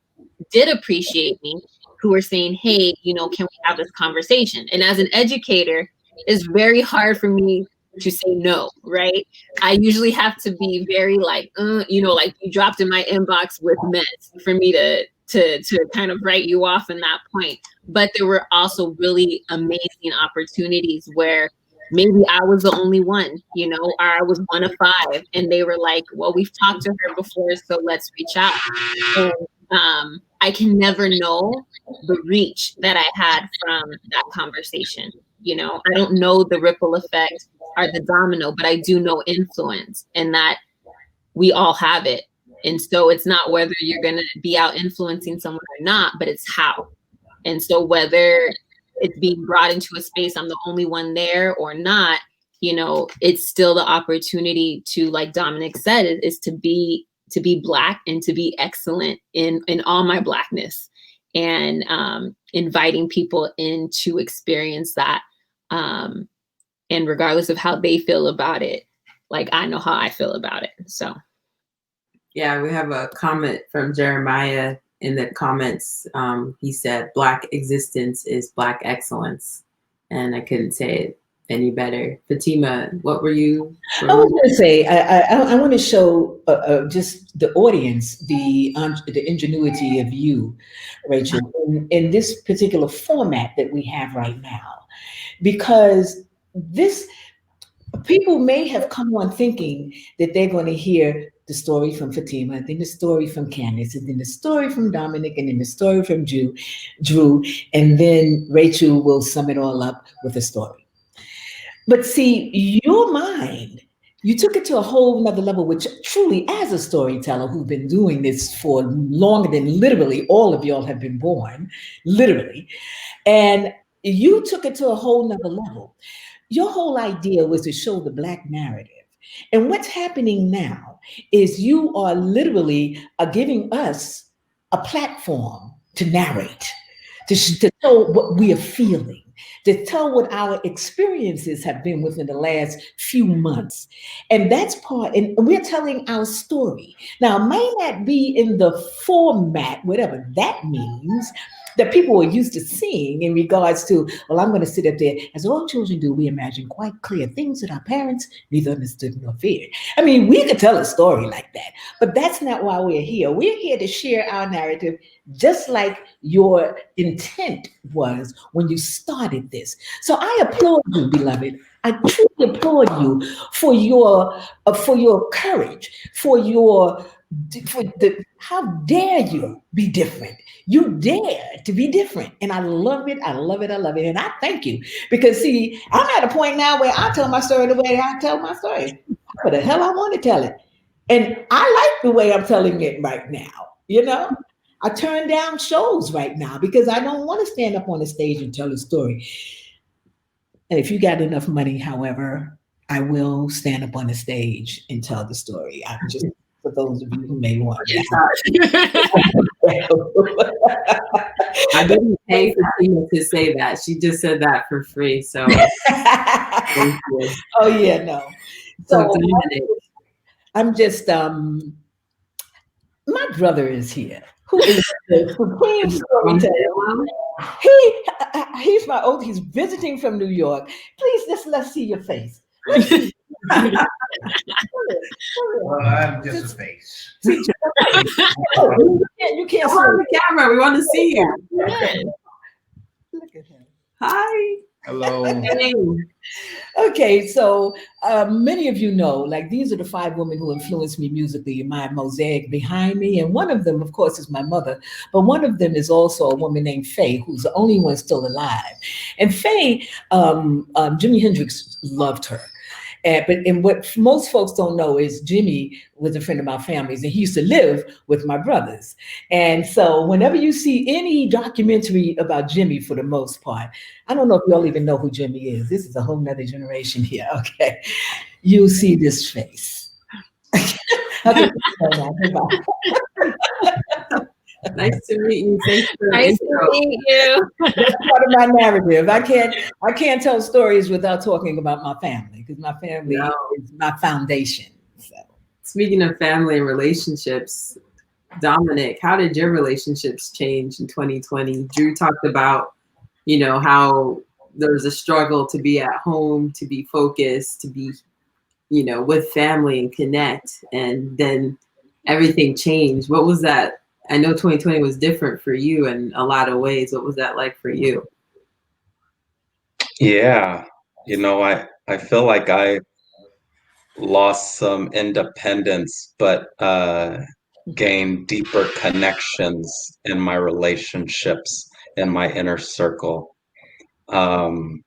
did appreciate me, who were saying, hey, can we have this conversation? And as an educator, it's very hard for me to say no, right? I usually have to be very like, you know, like you dropped in my inbox with mess for me to kind of write you off in that point. But there were also really amazing opportunities where maybe I was the only one, you know, or I was one of 5, and they were like, well, we've talked to her before, so let's reach out. And I can never know the reach that I had from that conversation. You know, I don't know the ripple effect or the domino, but I do know influence, and that we all have it. And so it's not whether you're going to be out influencing someone or not, but it's how. And so whether it's being brought into a space, I'm the only one there or not, you know, it's still the opportunity to, like Dominic said, is to be Black and to be excellent in all my Blackness, and inviting people in to experience that. And regardless of how they feel about it, like I know how I feel about it. So. Yeah, we have a comment from Jeremiah in the comments. He said, Black existence is Black excellence. And I couldn't say it any better. Fatimah, what were you? I was going to say, I want to show just the audience, the ingenuity of you, Rachel, in this particular format that we have right now. Because people may have come on thinking that they're going to hear the story from Fatimah, and then the story from Candice, and then the story from Dominic, and then the story from Drew, and then Rachel will sum it all up with a story. But see, your mind, you took it to a whole nother level, which truly, as a storyteller who's been doing this for longer than literally all of y'all have been born, literally, and you took it to a whole nother level. Your whole idea was to show the Black narrative. And what's happening now is you are literally giving us a platform to narrate, to tell what we are feeling, to tell what our experiences have been within the last few months. And that's part, and we're telling our story. Now, it may not be in the format, whatever that means, that people are used to seeing in regards to, well, I'm going to sit up there, as all children do, we imagine quite clear things that our parents neither understood nor feared. I mean, we could tell a story like that, but that's not why we're here. We're here to share our narrative, just like your intent was when you started this. So I applaud you, beloved. I truly applaud you for your courage, how dare you be different? You dare to be different. And I love it. I love it. I love it. And I thank you, because see, I'm at a point now where I tell my story the way I tell my story. What the hell I want to tell it. And I like the way I'm telling it right now. You know, I turn down shows right now because I don't want to stand up on the stage and tell a story. And if you got enough money, however, I will stand up on the stage and tell the story. I'm just, for those of you who may want I didn't pay Fatimah to say that. She just said that for free. So thank you. Oh yeah, no. So I'm just my brother is here, who is the supreme storyteller. He's visiting from New York. Please, let's see your face. Well, I'm just a face. You can't see on the camera. We want to see you. Look at him. Hi. Hello. Okay, so many of you know, like, these are the 5 women who influenced me musically in my mosaic behind me. And one of them, of course, is my mother. But one of them is also a woman named Faye, who's the only one still alive. And Faye, Jimi Hendrix loved her. But what most folks don't know is Jimmy was a friend of my family's, and he used to live with my brothers. And so whenever you see any documentary about Jimmy, for the most part, I don't know if y'all even know who Jimmy is. This is a whole nother generation here, okay? You'll see this face. Nice to meet you. Thanks for nice to meet you. That's part of my narrative. I can't tell stories without talking about my family, because my family is my foundation. So. Speaking of family and relationships, Dominic, how did your relationships change in 2020? Drew talked about, you know, how there was a struggle to be at home, to be focused, to be, you know, with family and connect, and then everything changed. What was that? I know 2020 was different for you in a lot of ways. What was that like for you? Yeah, you know, I feel like I lost some independence, but gained deeper connections in my relationships in my inner circle. Um,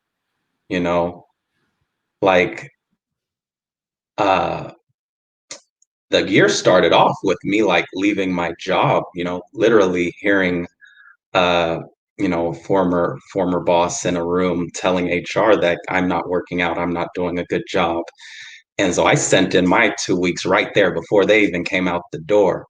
you know, like uh, the year started off with me like leaving my job, you know, literally hearing uh, you know, former boss in a room telling HR that I'm not working out, I'm not doing a good job. And so I sent in my 2 weeks right there before they even came out the door.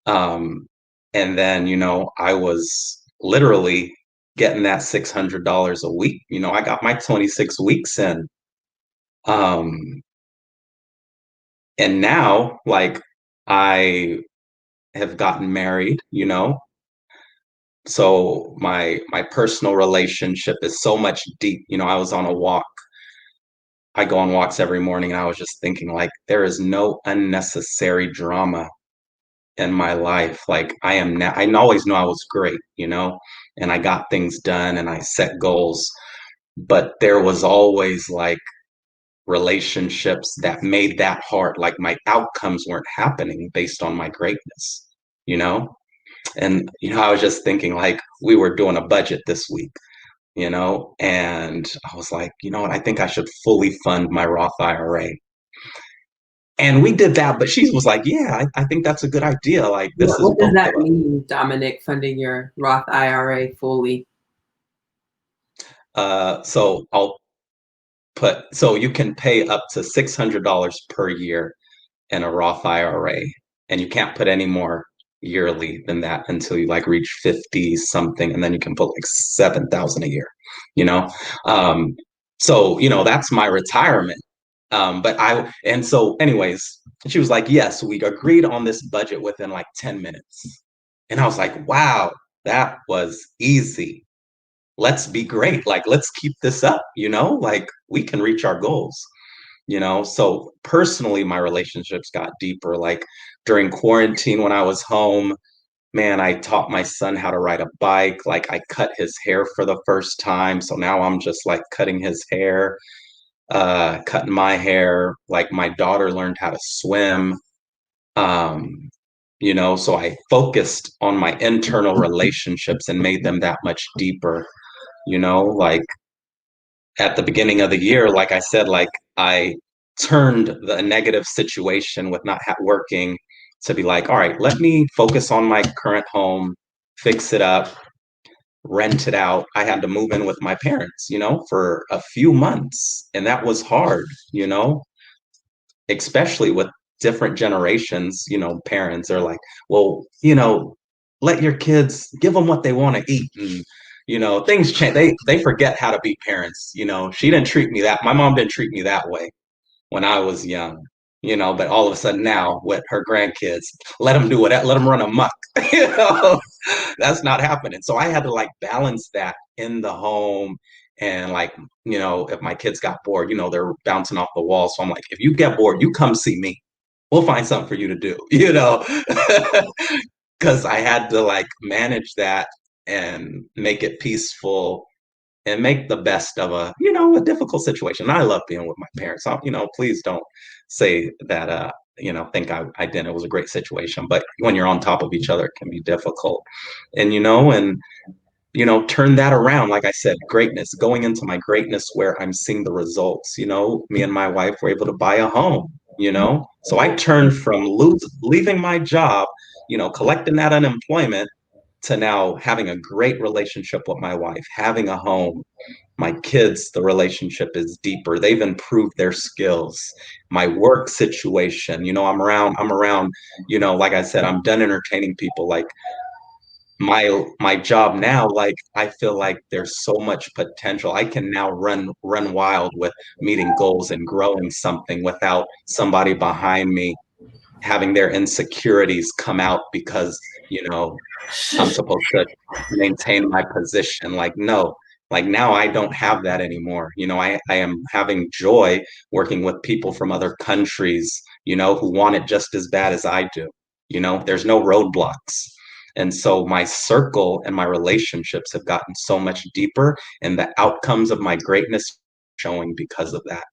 Um, and then, you know, I was literally getting that $600 a week. You know, I got my 26 weeks in. Um, and now, like, I have gotten married, you know, so my personal relationship is so much deep. You know, I was on a walk. I go on walks every morning, and I was just thinking, like, there is no unnecessary drama in my life. Like I am now, I always knew I was great, you know, and I got things done and I set goals, but there was always like relationships that made that hard. Like my outcomes weren't happening based on my greatness, you know? And, you know, I was just thinking like we were doing a budget this week, you know, and I was like, you know what, I think I should fully fund my Roth IRA. And we did that, but she was like, yeah, I think that's a good idea. Like, this is What does both that of us. mean, Dominic, funding your Roth IRA fully? So I'll so you can pay up to $600 per year in a Roth IRA, and you can't put any more yearly than that until you like reach 50 something, and then you can put like 7,000 a year, you know? Um, so, you know, that's my retirement. And so anyways, she was like, yes, we agreed on this budget within like 10 minutes. And I was like, wow, that was easy. Let's be great. Like, let's keep this up, you know, like we can reach our goals, you know. So personally, my relationships got deeper. Like during quarantine, when I was home, man, I taught my son how to ride a bike. Like I cut his hair for the first time. So now I'm just like cutting his hair, cutting my hair. Like my daughter learned how to swim. Um, you know, so I focused on my internal relationships and made them that much deeper, you know, like at the beginning of the year, like I said, like I turned the negative situation with not working to be like, all right, let me focus on my current home, fix it up, rent it out. I had to move in with my parents, you know, for a few months. And that was hard, you know, especially with different generations, you know, parents are like, well, you know, let your kids give them what they want to eat. And, you know, things change. They forget how to be parents. You know, she didn't treat me that. My mom didn't treat me that way when I was young, you know, but all of a sudden now with her grandkids, let them do it, let them run amok, you know, that's not happening. So I had to like balance that in the home. And like, you know, if my kids got bored, you know, they're bouncing off the wall. So I'm like, if you get bored, you come see me. We'll find something for you to do, you know, because I had to like manage that and make it peaceful and make the best of a, you know, a difficult situation. I love being with my parents. So, you know, please don't say that, you know, think I didn't. It was a great situation. But when you're on top of each other, it can be difficult. And, you know, turn that around. Like I said, greatness, going into my greatness where I'm seeing the results. You know, me and my wife were able to buy a home, you know. So I turned from leaving my job, you know, collecting that unemployment to now having a great relationship with my wife, having a home. My kids, the relationship is deeper. They've improved their skills. My work situation, you know, I'm around, you know, like I said, I'm done entertaining people. Like my job now, like I feel like there's so much potential. I can now run wild with meeting goals and growing something without somebody behind me having their insecurities come out because, you know, I'm supposed to maintain my position. Like, no, Like now I don't have that anymore. You know, I am having joy working with people from other countries, you know, who want it just as bad as I do. You know, there's no roadblocks. And so my circle and my relationships have gotten so much deeper, and the outcomes of my greatness showing because of that.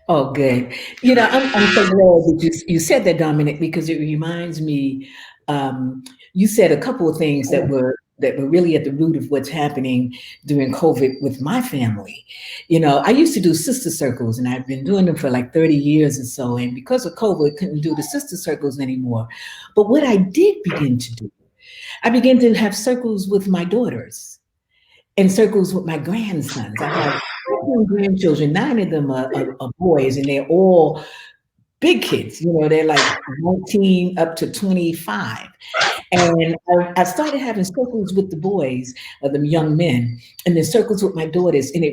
Oh, good. You know, I'm so glad that you said that, Dominic, because it reminds me. You said a couple of things that were really at the root of what's happening during COVID with my family. You know, I used to do sister circles, and I've been doing them for like 30 years or so. And because of COVID, I couldn't do the sister circles anymore. But what I did begin to do, I began to have circles with my daughters and circles with my grandsons. I have 14 grandchildren, 9 of them are boys, and they're all big kids. You know, they're like 19 up to 25. And I started having circles with the boys, the young men, and then circles with my daughters. And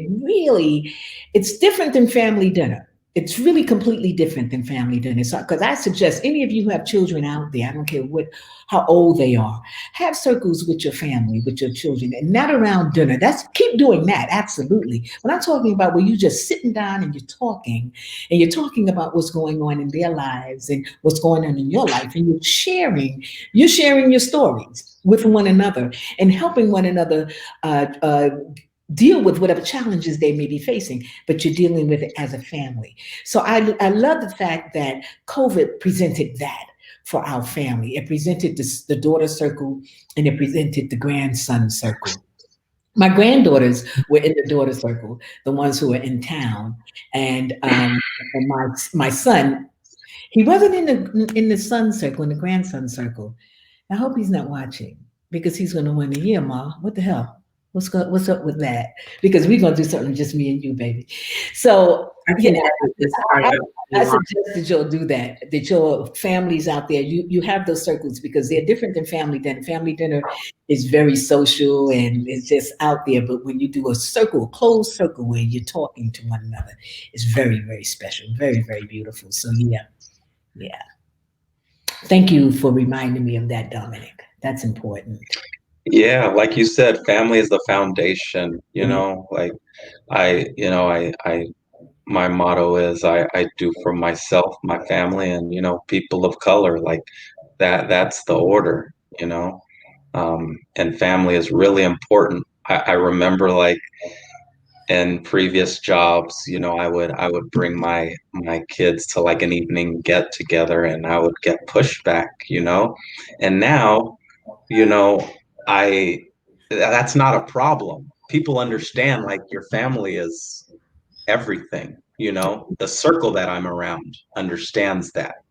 it's different than family dinner. It's really completely different than family dinner. So, because I suggest any of you who have children out there, I don't care how old they are, have circles with your family, with your children, and not around dinner. Keep doing that, absolutely. But I'm talking about where you're just sitting down and you're talking about what's going on in their lives and what's going on in your life, and you're sharing your stories with one another and helping one another deal with whatever challenges they may be facing, but you're dealing with it as a family. So I love the fact that COVID presented that for our family. It presented the daughter circle, and it presented the grandson circle. My granddaughters were in the daughter circle, the ones who were in town, and my son, he wasn't in the son circle, in the grandson circle. I hope he's not watching, because he's going to wonder, yeah, Ma, what the hell? What's up with that? Because we're going to do something just me and you, baby. So yeah, I suggest that you'll do that your families out there, you have those circles, because they're different than family dinner. Family dinner is very social and it's just out there. But when you do a closed circle where you're talking to one another, it's very, very special, very, very beautiful. So yeah. Thank you for reminding me of that, Dominic. That's important. Yeah, like you said, family is the foundation, you know, like my motto is I do for myself, my family, and, you know, people of color, like that's the order, you know, and family is really important. I remember, like, in previous jobs, you know, I would bring my kids to like an evening get together, and I would get pushback, you know, and now, you know, that's not a problem. People understand, like, your family is everything, you know. The circle that I'm around understands that.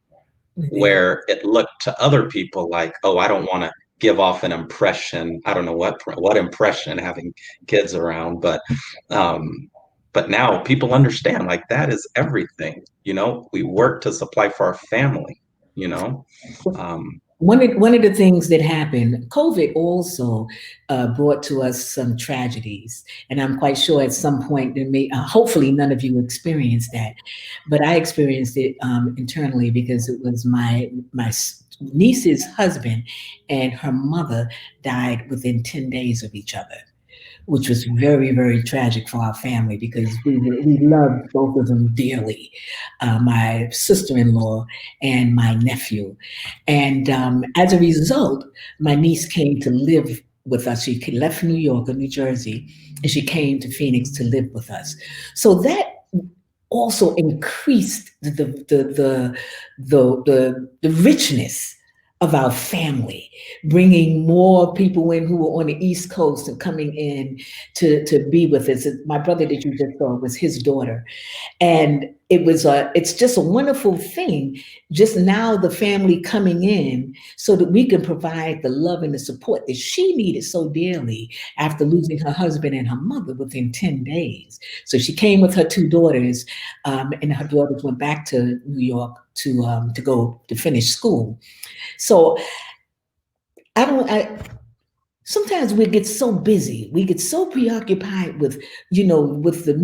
Where it looked to other people like, oh, I don't want to give off an impression. I don't know what impression having kids around, but now people understand, like, that is everything, you know. We work to supply for our family, you know. One of the things that happened, COVID also brought to us some tragedies, and I'm quite sure at some point there may, hopefully none of you experienced that, but I experienced it internally, because it was my niece's husband and her mother died within 10 days of each other, which was very, very tragic for our family, because we loved both of them dearly, my sister-in-law and my nephew. And as a result, my niece came to live with us. She left New York or New Jersey, and she came to Phoenix to live with us. So that also increased the richness of our family, bringing more people in who were on the East Coast and coming in to be with us. My brother that you just saw was his daughter. And it's just a wonderful thing, just now the family coming in so that we can provide the love and the support that she needed so dearly after losing her husband and her mother within 10 days. So she came with her 2 daughters, and her daughters went back to New York to go to finish school. So sometimes we get so busy, we get so preoccupied with, with the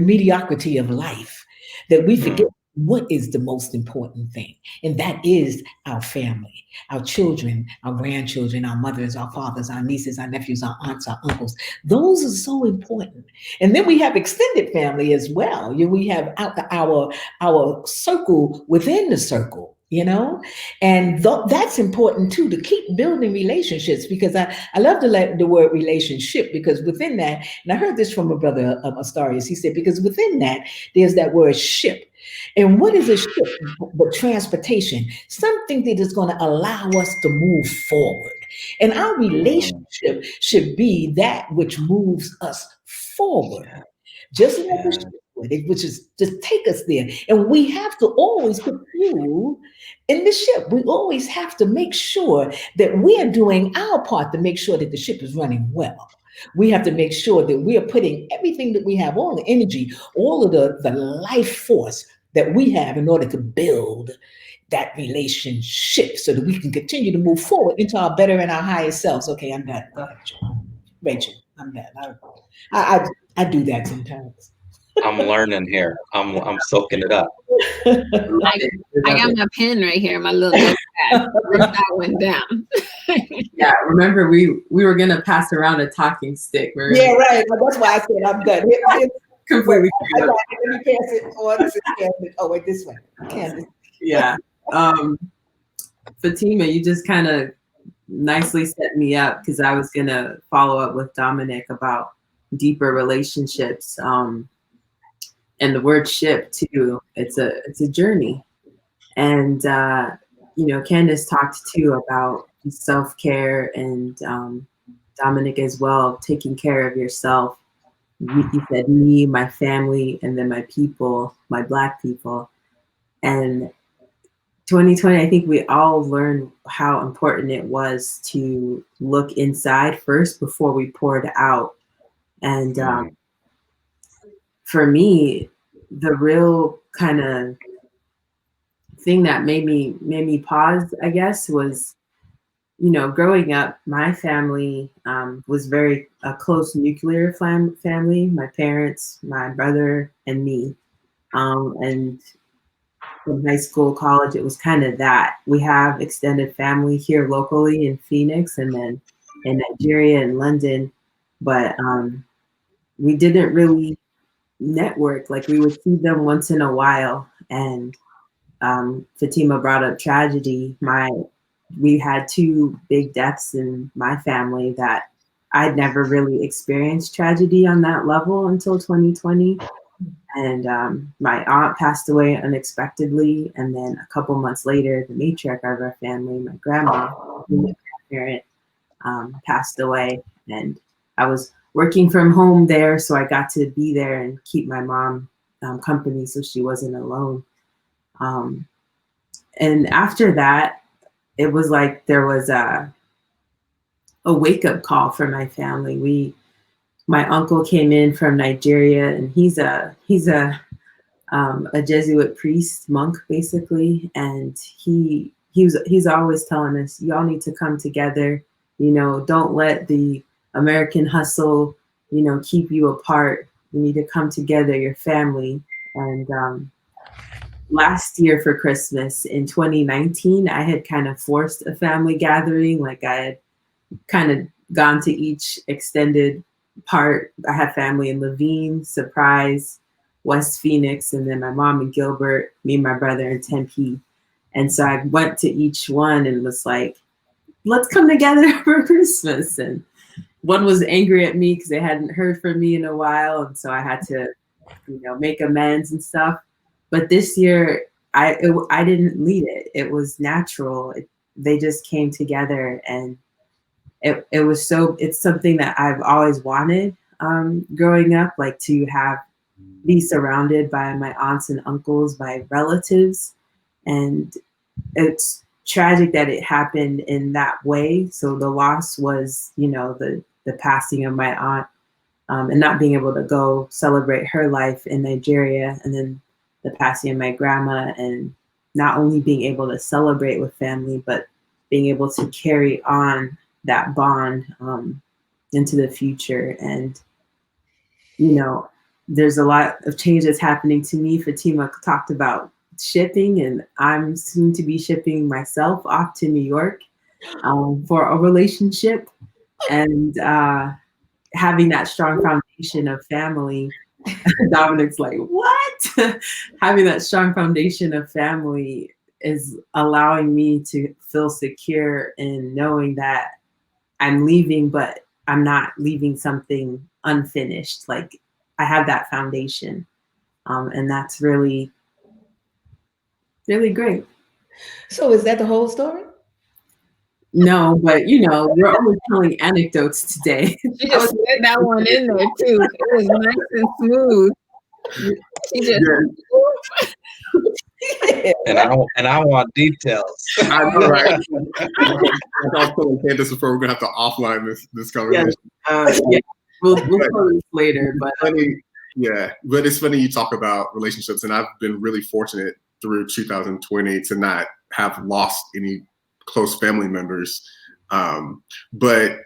mediocrity of life, that we forget what is the most important thing? And that is our family, our children, our grandchildren, our mothers, our fathers, our nieces, our nephews, our aunts, our uncles. Those are so important. And then we have extended family as well. We have our circle within the circle, and that's important too, to keep building relationships, because I love the word relationship, because within that, and I heard this from a brother, Astarius, he said, because within that, there's that word ship. And what is a ship but transportation? Something that is going to allow us to move forward. And our relationship should be that which moves us forward. Just like a ship would, which is just take us there. And we have to always put fuel in the ship. We always have to make sure that we are doing our part to make sure that the ship is running well. We have to make sure that we are putting everything that we have, all the energy, all of the life force that we have in order to build that relationship so that we can continue to move forward into our better and our higher selves. Okay, I'm done. Go ahead, Rachel. I'm done. I do that sometimes. I'm learning here. I'm soaking it up. I got my pen right here, my little notepad. Write that one down. Yeah, remember we were gonna pass around a talking stick. Yeah, right. That's why I said I'm done. Completely. Let me pass it on to Candice. Oh wait, this way, Candice. Yeah. Fatimah, you just kind of nicely set me up, because I was gonna follow up with Dominic about deeper relationships. And the word ship too. It's a journey. And Candice talked too about self-care, and Dominic as well, taking care of yourself. You said me, my family, and then my people, my Black people. And 2020, I think we all learned how important it was to look inside first before we poured out. And for me, the real kind of thing that made me pause, I guess, was, growing up, my family was very a close nuclear family. My parents, my brother, and me. And from high school, college, it was kind of that. We have extended family here locally in Phoenix, and then in Nigeria and London, but we didn't really network. Like, we would see them once in a while. And Fatimah brought up tragedy. We had two big deaths in my family that I'd never really experienced tragedy on that level until 2020. And my aunt passed away unexpectedly. And then a couple months later, the matriarch of our family, my grandma, my grandparent, passed away. And I was working from home there, so I got to be there and keep my mom company so she wasn't alone. And after that, it was like there was a wake-up call for my family. My uncle came in from Nigeria, and he's a Jesuit priest, monk, basically, and he's always telling us, y'all need to come together. Don't let the American hustle, keep you apart. You need to come together, your family. And last year for Christmas in 2019, I had kind of forced a family gathering. Like, I had kind of gone to each extended part. I have family in Levine, Surprise, West Phoenix, and then my mom in Gilbert, me and my brother in Tempe. And so I went to each one and was like, let's come together for Christmas. And one was angry at me because they hadn't heard from me in a while. And so I had to, make amends and stuff. But this year, I didn't lead it. It was natural. They just came together, and it's something that I've always wanted growing up, like to be surrounded by my aunts and uncles, my relatives. And it's tragic that it happened in that way. So the loss was, the passing of my aunt, and not being able to go celebrate her life in Nigeria, and then the passing of my grandma, and not only being able to celebrate with family, but being able to carry on that bond into the future. And, there's a lot of changes happening to me. Fatimah talked about shipping, and I'm soon to be shipping myself off to New York for a relationship. And having that strong foundation of family, Dominic's like, what? Having that strong foundation of family is allowing me to feel secure in knowing that I'm leaving, but I'm not leaving something unfinished. Like, I have that foundation. And that's really, really great. So is that the whole story? No, but you know, we're only telling anecdotes today. She just slid that one in there too. It was nice and smooth. She just and I want details. I know, right? I was telling Candice before we're gonna have to offline this conversation. Yeah, we'll cover this later. But funny, yeah, but it's funny you talk about relationships, and I've been really fortunate through 2020 to not have lost any close family members. But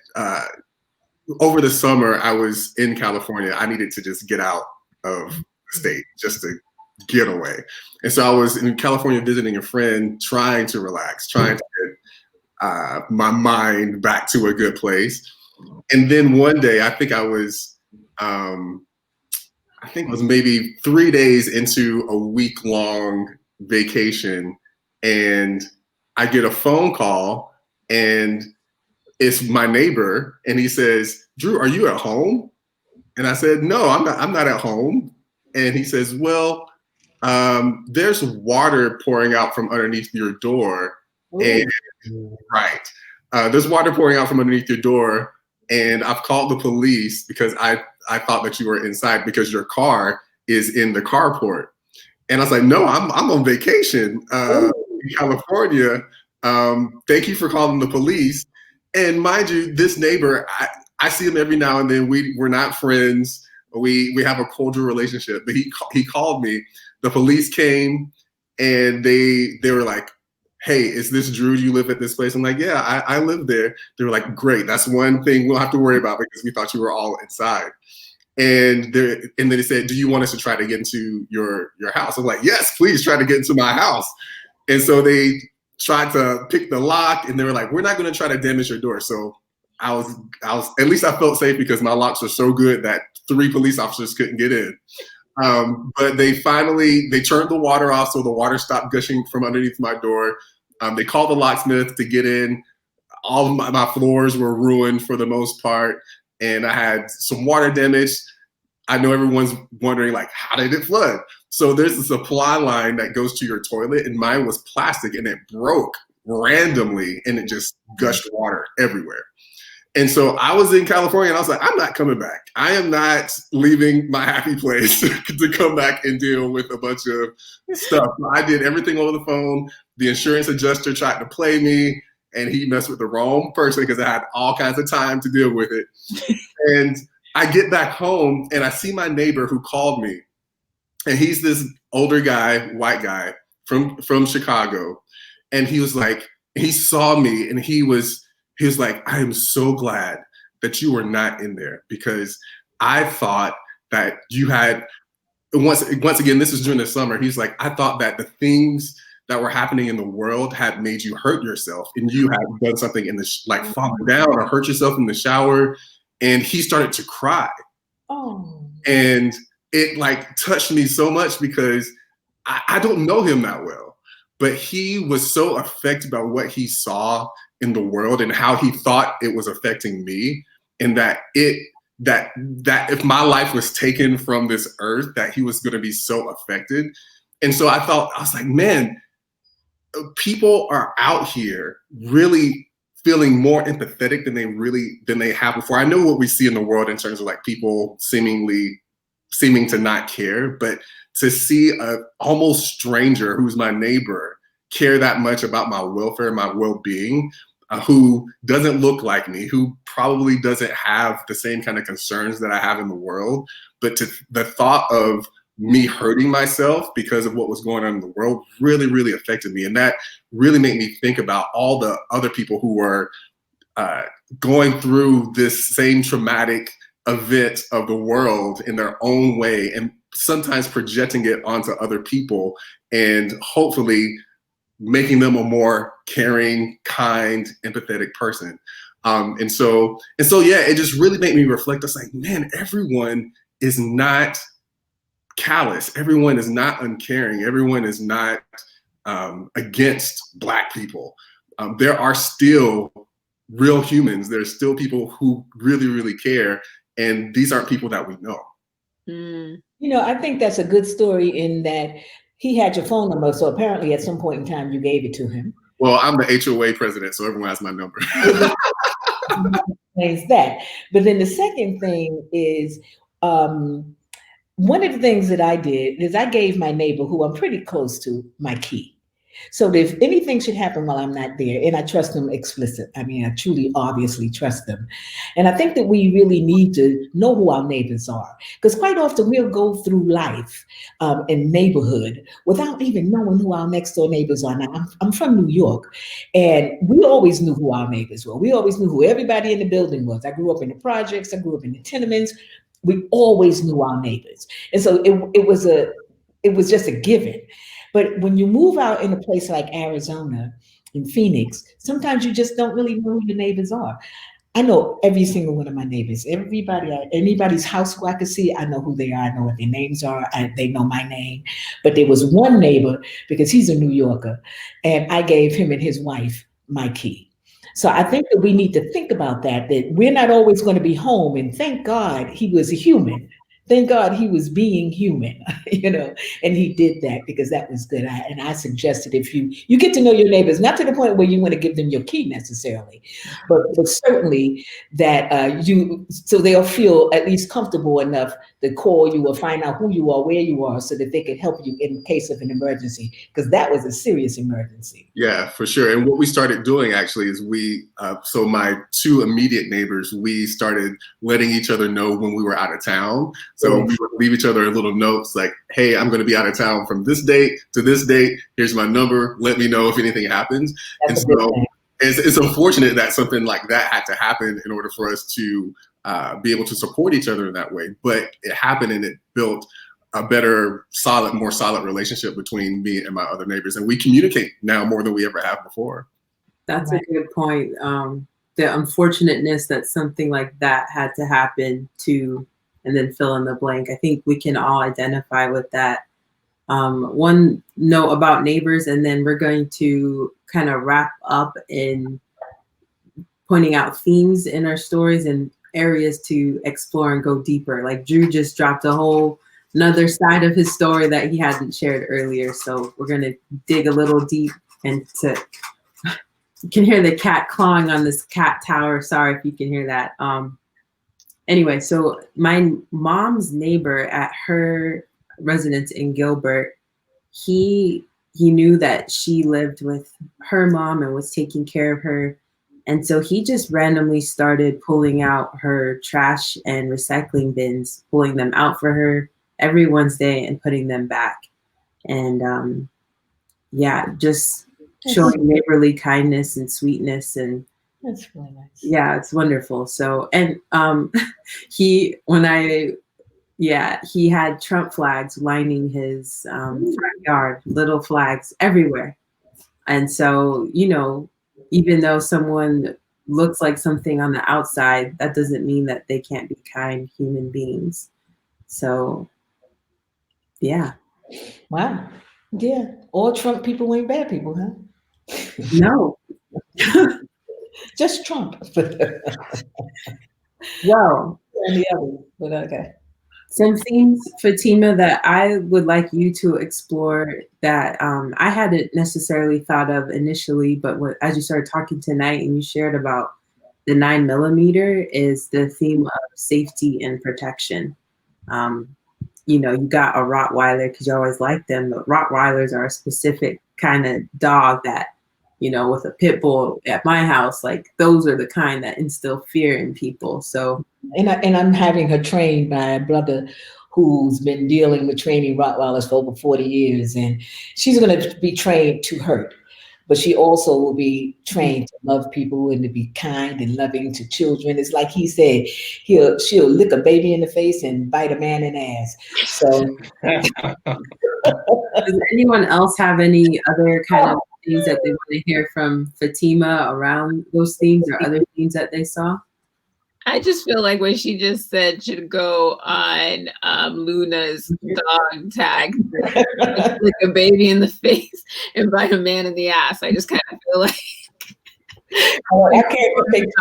over the summer, I was in California. I needed to just get out of the state just to get away. And so I was in California visiting a friend, trying to relax, trying to get my mind back to a good place. And then one day, I think it was maybe 3 days into a week-long vacation, and I get a phone call, and it's my neighbor, and he says, "Drew, are you at home?" And I said, "No, I'm not at home." And he says, "Well, there's water pouring out from underneath your door." And right, there's water pouring out from underneath your door, and I've called the police because I thought that you were inside because your car is in the carport. And I was like, "No, I'm on vacation in California. Thank you for calling the police." And mind you, this neighbor, I see him every now and then. We're not friends. We have a cordial relationship. But he called me. The police came, and they were like, "Hey, is this Drew? Do you live at this place?" I'm like, "Yeah, I live there." They were like, "Great, that's one thing we'll have to worry about because we thought you were all inside." And then they said, "Do you want us to try to get into your house?" I'm like, "Yes, please try to get into my house." And so they tried to pick the lock, and they were like, "We're not going to try to damage your door." So I was at least I felt safe because my locks are so good that 3 police officers couldn't get in. But they turned the water off, so the water stopped gushing from underneath my door. They called the locksmith to get in. All of my floors were ruined for the most part, and I had some water damage. I know everyone's wondering, like, how did it flood? So there's a supply line that goes to your toilet, and mine was plastic, and it broke randomly, and it just gushed water everywhere. And so I was in California, and I was like, I'm not coming back. I am not leaving my happy place to come back and deal with a bunch of stuff. I did everything over the phone. The insurance adjuster tried to play me, and he messed with the wrong person because I had all kinds of time to deal with it. And I get back home, and I see my neighbor who called me. And he's this older guy, white guy from Chicago. And he was like, he saw me, and he was like, "I am so glad that you were not in there because I thought that you had," once again, this is during the summer. He's like, "I thought that the things that were happening in the world had made you hurt yourself, and you had done something in the like fallen down or hurt yourself in the shower." And he started to cry. Oh. And it like touched me so much because I don't know him that well, but he was so affected by what he saw in the world and how he thought it was affecting me, and that if my life was taken from this earth, that he was going to be so affected. And so I was like, man, people are out here really feeling more empathetic than they have before. I know what we see in the world in terms of like people seeming to not care, but to see a almost stranger who's my neighbor care that much about my welfare, my well-being, who doesn't look like me, who probably doesn't have the same kind of concerns that I have in the world, but the thought of me hurting myself because of what was going on in the world really, really affected me. And that really made me think about all the other people who were going through this same traumatic event of the world in their own way. And sometimes projecting it onto other people and hopefully making them a more caring, kind, empathetic person. And so yeah, it just really made me reflect. I was like, man, everyone is not callous. Everyone is not uncaring. Everyone is not against Black people. There are still real humans. There's still people who really, really care. And these aren't people that we know. You know, I think that's a good story in that he had your phone number. So apparently at some point in time, you gave it to him. Well, I'm the HOA president, so everyone has my number. Explains that. But then the second thing is, one of the things that I did is I gave my neighbor, who I'm pretty close to, my key. So if anything should happen while I'm not there, and I trust them explicit, I mean, I truly, obviously trust them. And I think that we really need to know who our neighbors are, because quite often we'll go through life in neighborhood without even knowing who our next door neighbors are. Now, I'm from New York, and we always knew who our neighbors were. We always knew who everybody in the building was. I grew up in the projects, I grew up in the tenements. We always knew our neighbors. And so it was just a given. But when you move out in a place like Arizona, in Phoenix, sometimes you just don't really know who your neighbors are. I know every single one of my neighbors. Anybody's house who I could see, I know who they are. I know what their names are. They know my name. But there was one neighbor, because he's a New Yorker, and I gave him and his wife my key. So I think that we need to think about that we're not always going to be home. And thank God he was a human. Thank God he was being human, and he did that because that was good. I suggested if you get to know your neighbors, not to the point where you want to give them your key necessarily, but certainly that so they'll feel at least comfortable enough to call you or find out who you are, where you are, so that they can help you in case of an emergency, because that was a serious emergency. Yeah, for sure. And what we started doing actually is so my two immediate neighbors, we started letting each other know when we were out of town. So we would leave each other little notes like, hey, I'm going to be out of town from this date to this date. Here's my number. Let me know if anything happens. That's and so it's unfortunate that something like that had to happen in order for us to be able to support each other in that way. But it happened, and it built a better, more solid relationship between me and my other neighbors. And we communicate now more than we ever have before. That's a good point. The unfortunateness that something like that had to happen to, and then fill in the blank. I think we can all identify with that. One note about neighbors, and then we're going to kind of wrap up in pointing out themes in our stories and areas to explore and go deeper. Like Drew just dropped a whole another side of his story that he hadn't shared earlier. So we're going to dig a little deep into, you can hear the cat clawing on this cat tower. Sorry if you can hear that. Anyway, so my mom's neighbor at her residence in Gilbert, he knew that she lived with her mom and was taking care of her. And so he just randomly started pulling out her trash and recycling bins, pulling them out for her every Wednesday and putting them back. And just showing neighborly kindness and sweetness. And that's really nice. Yeah, it's wonderful. So, and he had Trump flags lining his front yard, little flags everywhere. And so, even though someone looks like something on the outside, that doesn't mean that they can't be kind human beings. So, yeah. Wow. Yeah. All Trump people ain't bad people, huh? No. Just Trump. Well, and the other, but okay. Some themes, Fatimah, that I would like you to explore that I hadn't necessarily thought of initially, but as you started talking tonight and you shared about the 9mm, is the theme of safety and protection. You got a Rottweiler because you always like them, but Rottweilers are a specific kind of dog that, with a pit bull at my house, like those are the kind that instill fear in people. So, and I'm having her trained by a brother who's been dealing with training Rottweilers for over 40 years, and she's going to be trained to hurt. but she also will be trained to love people and to be kind and loving to children. It's like he said, she'll lick a baby in the face and bite a man in the ass. So does anyone else have any other kind of things that they want to hear from Fatimah around those themes or other themes that they saw? I just feel like what she just said should go on Luna's dog tag. Like a baby in the face and bite a man in the ass. I just kind of feel like I can't think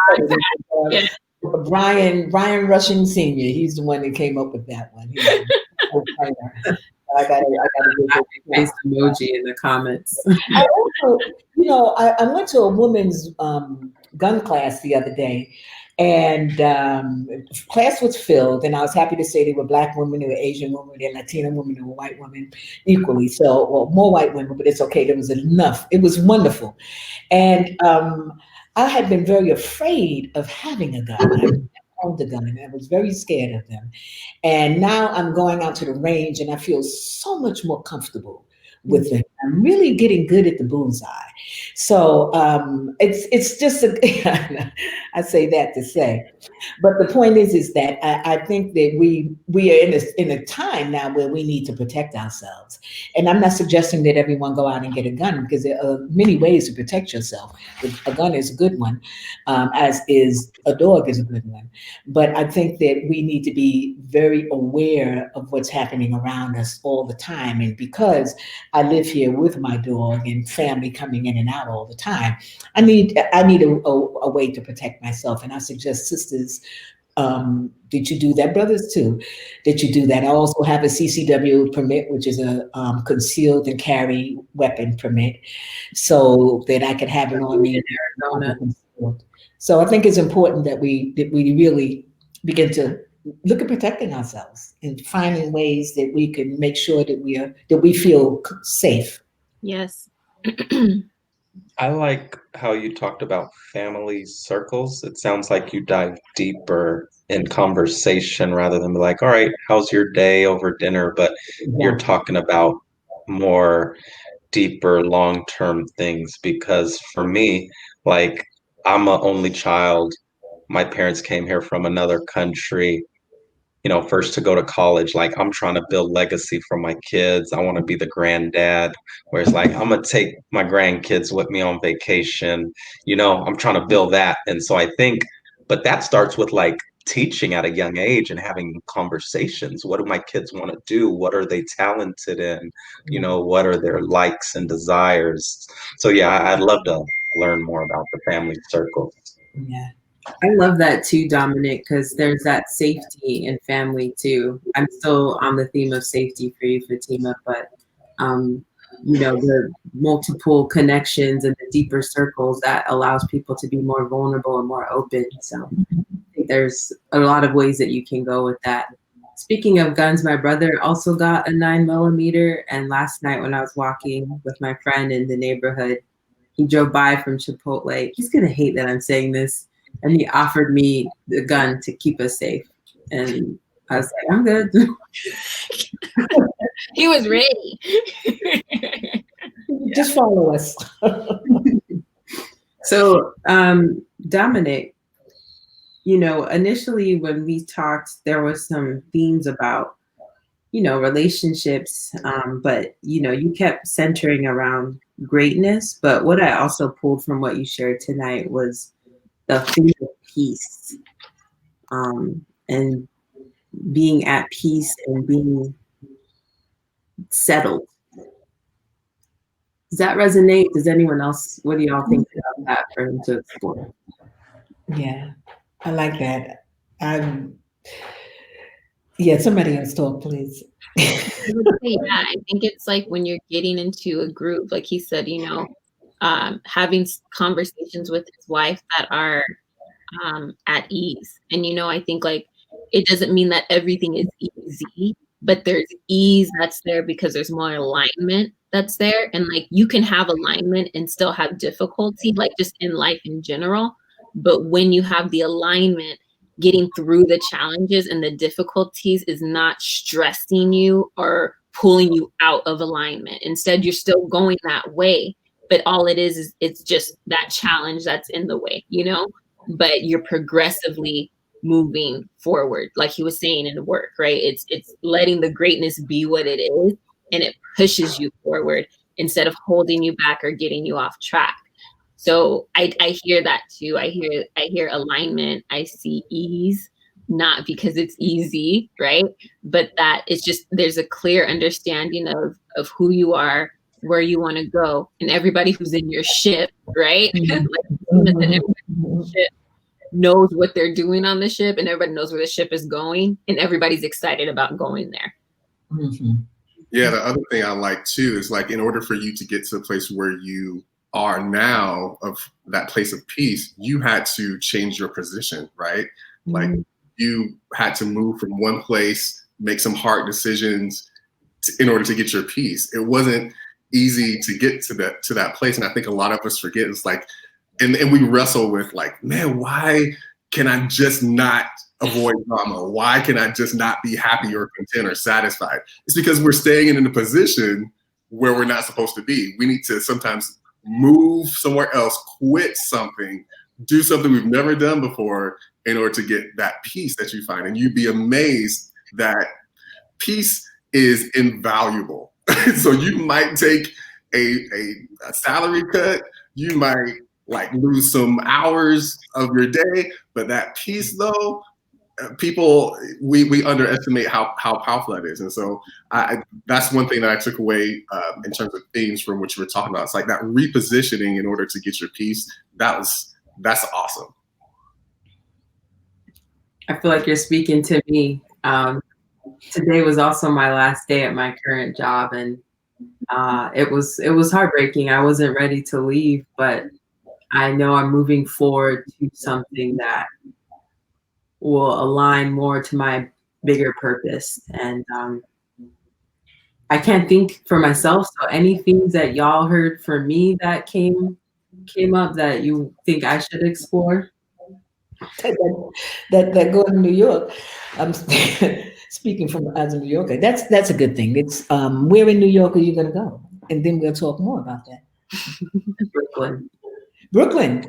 Brian Rushing Sr. He's the one that came up with that one. I got to paste emoji in the comments. I also, I went to a women's gun class the other day, and class was filled, and I was happy to say there were Black women, there were Asian women, there were Latina women, there were white women equally. So, well, more white women, but it's okay. There was enough. It was wonderful. And I had been very afraid of having a gun. I owned a gun, and I was very scared of them. And now I'm going out to the range, and I feel so much more comfortable with it. I'm really getting good at the bullseye. So it's just I say that to say, but the point is that I think that we are in a time now where we need to protect ourselves. And I'm not suggesting that everyone go out and get a gun, because there are many ways to protect yourself. A gun is a good one, as is a dog is a good one. But I think that we need to be very aware of what's happening around us all the time. And because I live here with my dog and family coming in and out all the time, I need a way to protect myself. And I suggest sisters, did you do that? Brothers too, did you do that? I also have a CCW permit, which is a concealed and carry weapon permit, so that I can have it on me. So I think it's important that we really begin to look at protecting ourselves and finding ways that we can make sure that we feel safe. Yes. I like how you talked about family circles. It sounds like you dive deeper in conversation rather than be like, all right, how's your day over dinner? But you're talking about more deeper, long-term things. Because for me, like, I'm an only child. My parents came here from another country, first to go to college. Like, I'm trying to build legacy for my kids. I want to be the granddad, where it's like, I'm going to take my grandkids with me on vacation. I'm trying to build that. And so I think, but that starts with like teaching at a young age and having conversations. What do my kids want to do? What are they talented in? What are their likes and desires? So yeah, I'd love to learn more about the family circle. Yeah. I love that too, Dominic, because there's that safety in family too. I'm still on the theme of safety for you, Fatimah, but the multiple connections and the deeper circles that allows people to be more vulnerable and more open. So I think there's a lot of ways that you can go with that. Speaking of guns, my brother also got a 9mm, and last night when I was walking with my friend in the neighborhood, he drove by from Chipotle. He's gonna hate that I'm saying this. And he offered me the gun to keep us safe. And I was like, I'm good. He was ready. Just follow us. So, Dominic, initially when we talked, there was some themes about, relationships, but, you kept centering around greatness. But what I also pulled from what you shared tonight was the theme of peace, and being at peace and being settled. Does that resonate? Does anyone else, what do y'all think about that for him to explore? Yeah, I like that. Somebody else talk, please. Yeah, I think it's like when you're getting into a group, like he said, having conversations with his wife that are at ease. And, I think like it doesn't mean that everything is easy, but there's ease that's there because there's more alignment that's there. And like you can have alignment and still have difficulty, like just in life in general. But when you have the alignment, getting through the challenges and the difficulties is not stressing you or pulling you out of alignment. Instead, you're still going that way, but all it is it's just that challenge that's in the way, you know, but you're progressively moving forward, like he was saying in the work, right? It's letting the greatness be what it is, and it pushes you forward instead of holding you back or getting you off track. So I hear that too. I hear alignment. I see ease, not because it's easy, right? But that it's just there's a clear understanding of who you are, where you want to go, and everybody who's in your ship, right? Like everybody in the ship knows what they're doing on the ship, and everybody knows where the ship is going, and everybody's excited about going there. Yeah, the other thing I like too is like in order for you to get to the place where you are now, of that place of peace, you had to change your position, right? Like you had to move from one place, make some hard decisions in order to get your peace. It wasn't easy to get to that place. And I think a lot of us forget, it's like, and we wrestle with like, man, why can I just not avoid drama? Why can I just not be happy or content or satisfied? It's because we're staying in a position where we're not supposed to be. We need to sometimes move somewhere else, quit something, do something we've never done before in order to get that peace that you find. And you'd be amazed that peace is invaluable. So you might take a salary cut, you might like lose some hours of your day, but that peace though, people, we underestimate how powerful that is. And so that's one thing that I took away in terms of themes from what you were talking about. It's like that repositioning in order to get your peace. That's awesome. I feel like you're speaking to me. Today was also my last day at my current job, and it was heartbreaking. I wasn't ready to leave, but I know I'm moving forward to something that will align more to my bigger purpose. And I can't think for myself. So any themes that y'all heard for me that came up that you think I should explore? That go to New York. I'm speaking from as a New Yorker. That's a good thing. It's where in New York are you going to go? And then we'll talk more about that. Brooklyn.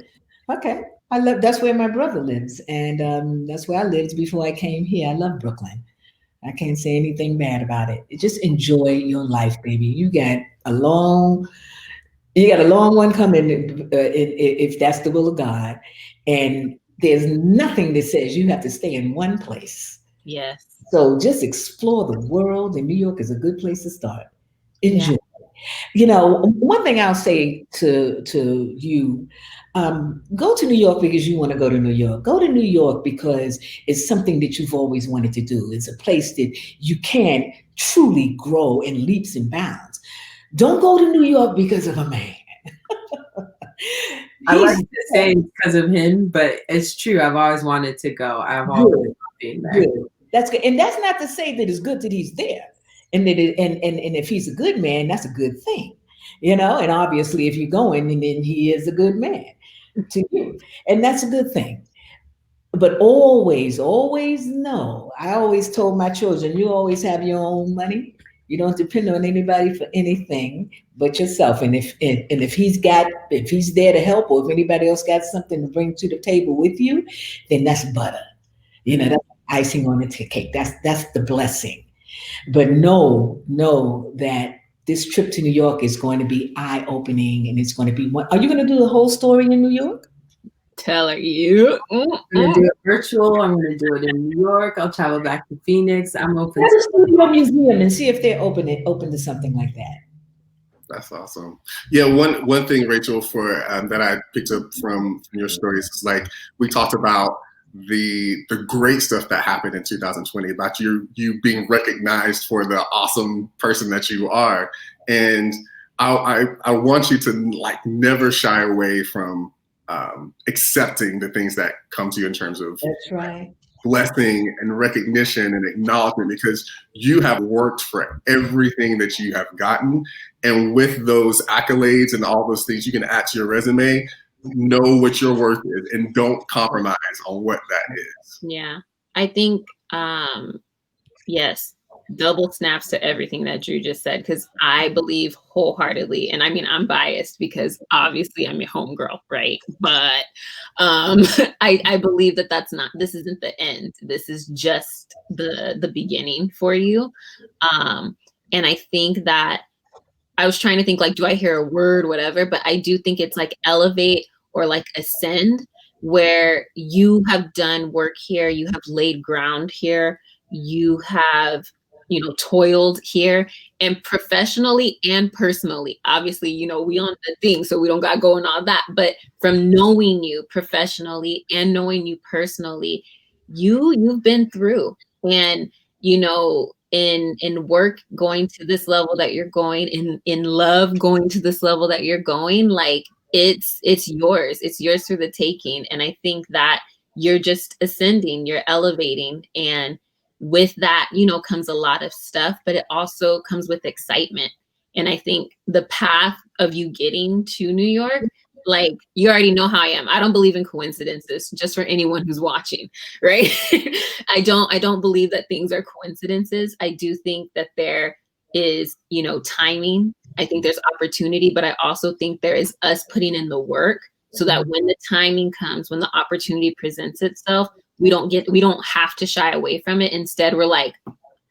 Okay. That's where my brother lives, and that's where I lived before I came here. I love Brooklyn. I can't say anything bad about it. Just enjoy your life, baby. You got a long one coming if that's the will of God, and there's nothing that says you have to stay in one place. Yes. So just explore the world, and New York is a good place to start. Enjoy. Yeah. You know, one thing I'll say to you, go to New York because you want to go to New York. Go to New York because it's something that you've always wanted to do. It's a place that you can truly grow in leaps and bounds. Don't go to New York because of a man. I like to say it's because of him, but it's true. I've always wanted to go. I've always been there. Good. That's good. And that's not to say that it's good that he's there. And that and if he's a good man, that's a good thing. You know, and obviously if you're going, then he is a good man to you. And that's a good thing. But always know, I always told my children, you always have your own money. You don't depend on anybody for anything but yourself. And if he's there to help, or if anybody else got something to bring to the table with you, then that's butter. You know, that's icing on the cake. That's the blessing. But know that this trip to New York is going to be eye-opening, and it's going to be one. Are you going to do the whole story in New York? Tell her you. I'm going to do it virtual. I'm going to do it in New York. I'll travel back to Phoenix. I'm open. Go to the Studio Museum and see if they're open to something like that. That's awesome. Yeah, one thing, Rachel, for that I picked up from your stories is like we talked about the great stuff that happened in 2020, about you being recognized for the awesome person that you are, and I want you to like never shy away from accepting the things that come to you in terms of that's right. blessing and recognition and acknowledgement, because you have worked for everything that you have gotten, and with those accolades and all those things you can add to your resume, know what your worth is and don't compromise on what that is. Yeah, I think yes, double snaps to everything that Drew just said, because I believe wholeheartedly, and I mean, I'm biased because obviously I'm a homegirl, right? But I believe that this isn't the end. This is just the beginning for you. And I think that I was trying to think, like, do I hear a word, whatever, but I do think it's like elevate or like ascend, where you have done work here, you have laid ground here, you have, toiled here, and professionally and personally. Obviously, we on the thing, so we don't got going all that. But from knowing you professionally and knowing you personally, you've been through. And in work, going to this level that you're going, in love, going to this level that you're going, like it's yours for the taking. And I think that you're just ascending, you're elevating, and with that, comes a lot of stuff, but it also comes with excitement. And I think the path of you getting to New York, like, you already know how I am. I don't believe in coincidences, just for anyone who's watching, right? I don't believe that things are coincidences. I do think that there is, timing. I think there's opportunity, but I also think there is us putting in the work so that when the timing comes, when the opportunity presents itself, we don't have to shy away from it. Instead, we're like,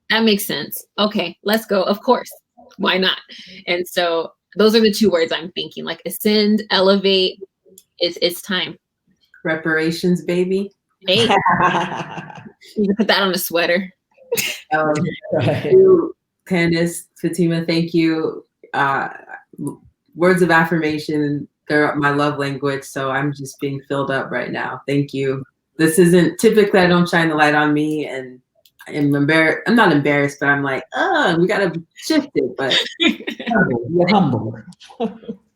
that makes sense. Okay, let's go. Of course. Why not? And so those are the two words I'm thinking, like ascend, elevate. It's time. Reparations, baby. Hey, you can put that on a sweater. Candice, Fatimah, thank you. Words of affirmation, they're my love language, so I'm just being filled up right now. Thank you. This isn't typically, I don't shine the light on me, and I'm embarrassed. I'm not embarrassed, but I'm like, we gotta shift it. But you're humble.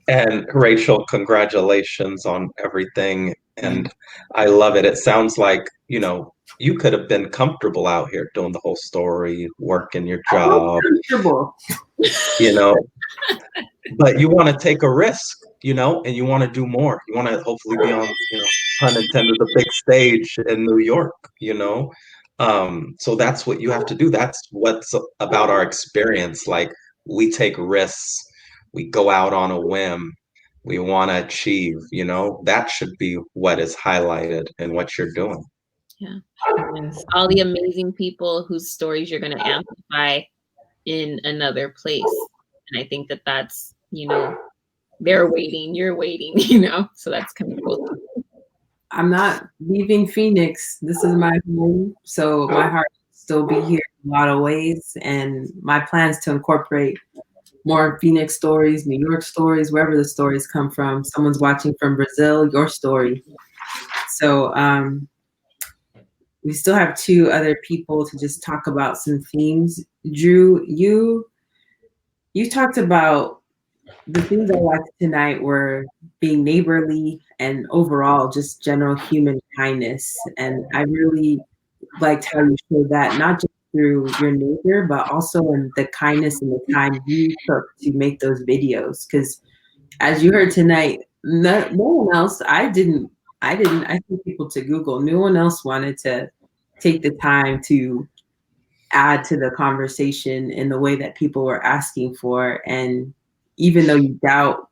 And Rachel, congratulations on everything. And I love it. It sounds like, you could have been comfortable out here doing the whole story, working your job, but you want to take a risk, and you want to do more. You want to hopefully be on, pun intended, the big stage in New York, so that's what you have to do. That's what's about our experience. Like, we take risks, we go out on a whim, we want to achieve, that should be what is highlighted in what you're doing. Yeah. All the amazing people whose stories you're going to amplify in another place. And I think that that's, they're waiting, you're waiting, so that's kind of cool. I'm not leaving Phoenix. This is my home. So my heart will still be here in a lot of ways. And my plans to incorporate more Phoenix stories, New York stories, wherever the stories come from. Someone's watching from Brazil, your story. So we still have two other people to just talk about some themes. Drew, you talked about the things I liked tonight were being neighborly and overall just general human kindness. And I really liked how you showed that, not just through your neighbor, but also in the kindness and the time you took to make those videos. Because as you heard tonight, no one else, I think people to Google, no one else wanted to take the time to add to the conversation in the way that people were asking for. And even though you doubt,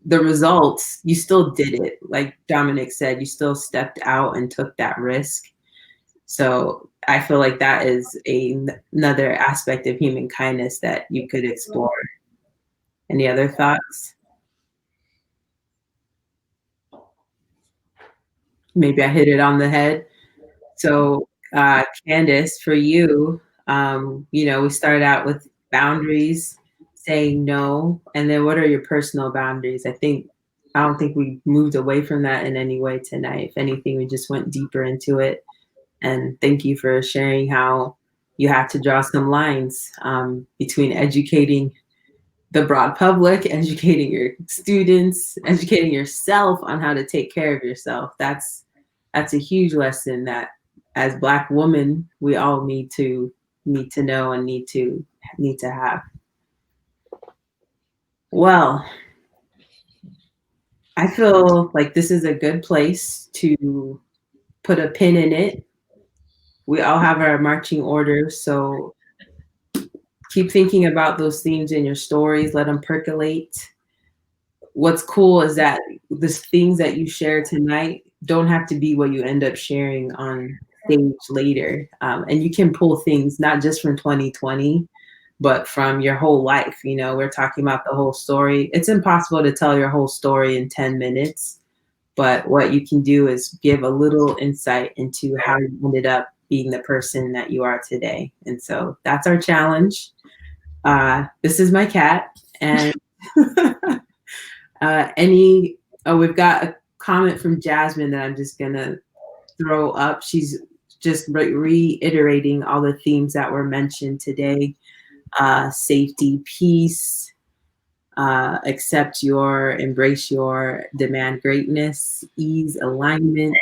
the results, you still did it. Like Dominic said, you still stepped out and took that risk. So I feel like that is another aspect of human kindness that you could explore. Any other thoughts? Maybe I hit it on the head. So Candice, for you, we started out with boundaries, saying no, and then what are your personal boundaries? I don't think we moved away from that in any way tonight. If anything, we just went deeper into it. And thank you for sharing how you have to draw some lines between educating the broad public, educating your students, educating yourself on how to take care of yourself. That's a huge lesson that as Black women, we all need to know and need to have. Well, I feel like this is a good place to put a pin in it. We all have our marching orders, so Keep thinking about those themes in your stories. Let them percolate. What's cool is that the things that you share tonight don't have to be what you end up sharing on stage later. And you can pull things not just from 2020, but from your whole life. You know, we're talking about the whole story. It's impossible to tell your whole story in 10 minutes, but what you can do is give a little insight into how you ended up being the person that you are today. And so that's our challenge. This is my cat. And we've got a comment from Jasmine that I'm just gonna throw up. She's just reiterating all the themes that were mentioned today. Safety, peace, accept your, embrace your, demand greatness, ease, alignment,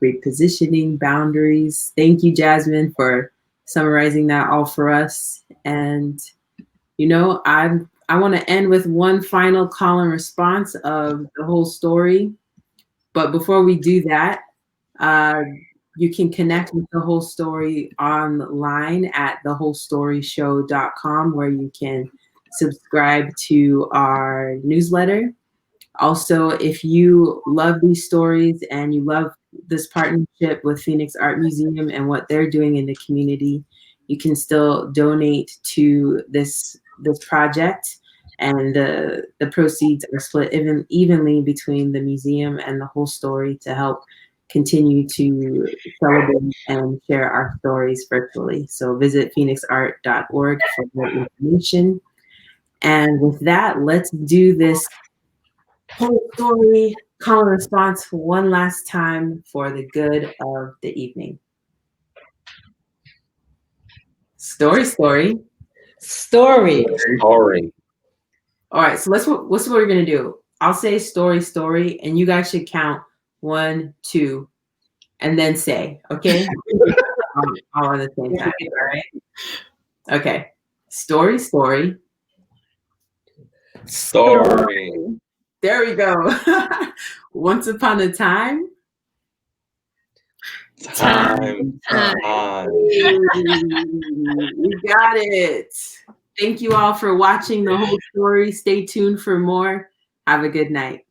repositioning, boundaries. Thank you, Jasmine, for summarizing that all for us. And, you know, I want to end with one final call and response of the whole story. But before we do that, you can connect with The Whole Story online at thewholestoryshow.com, where you can subscribe to our newsletter. Also, if you love these stories and you love this partnership with Phoenix Art Museum and what they're doing in the community, you can still donate to this project. And the proceeds are split evenly between the museum and The Whole Story to help continue to celebrate and share our stories virtually. So visit phoenixart.org for more information. And with that, let's do this whole story call and response one last time for the good of the evening. Story. All right, so what's what we're gonna do. I'll say story, and you guys should count 1, 2, and then say, okay? all on the same time, all right? Okay, story. There we go. Once upon a time. Time. You got it. Thank you all for watching The Whole Story. Stay tuned for more. Have a good night.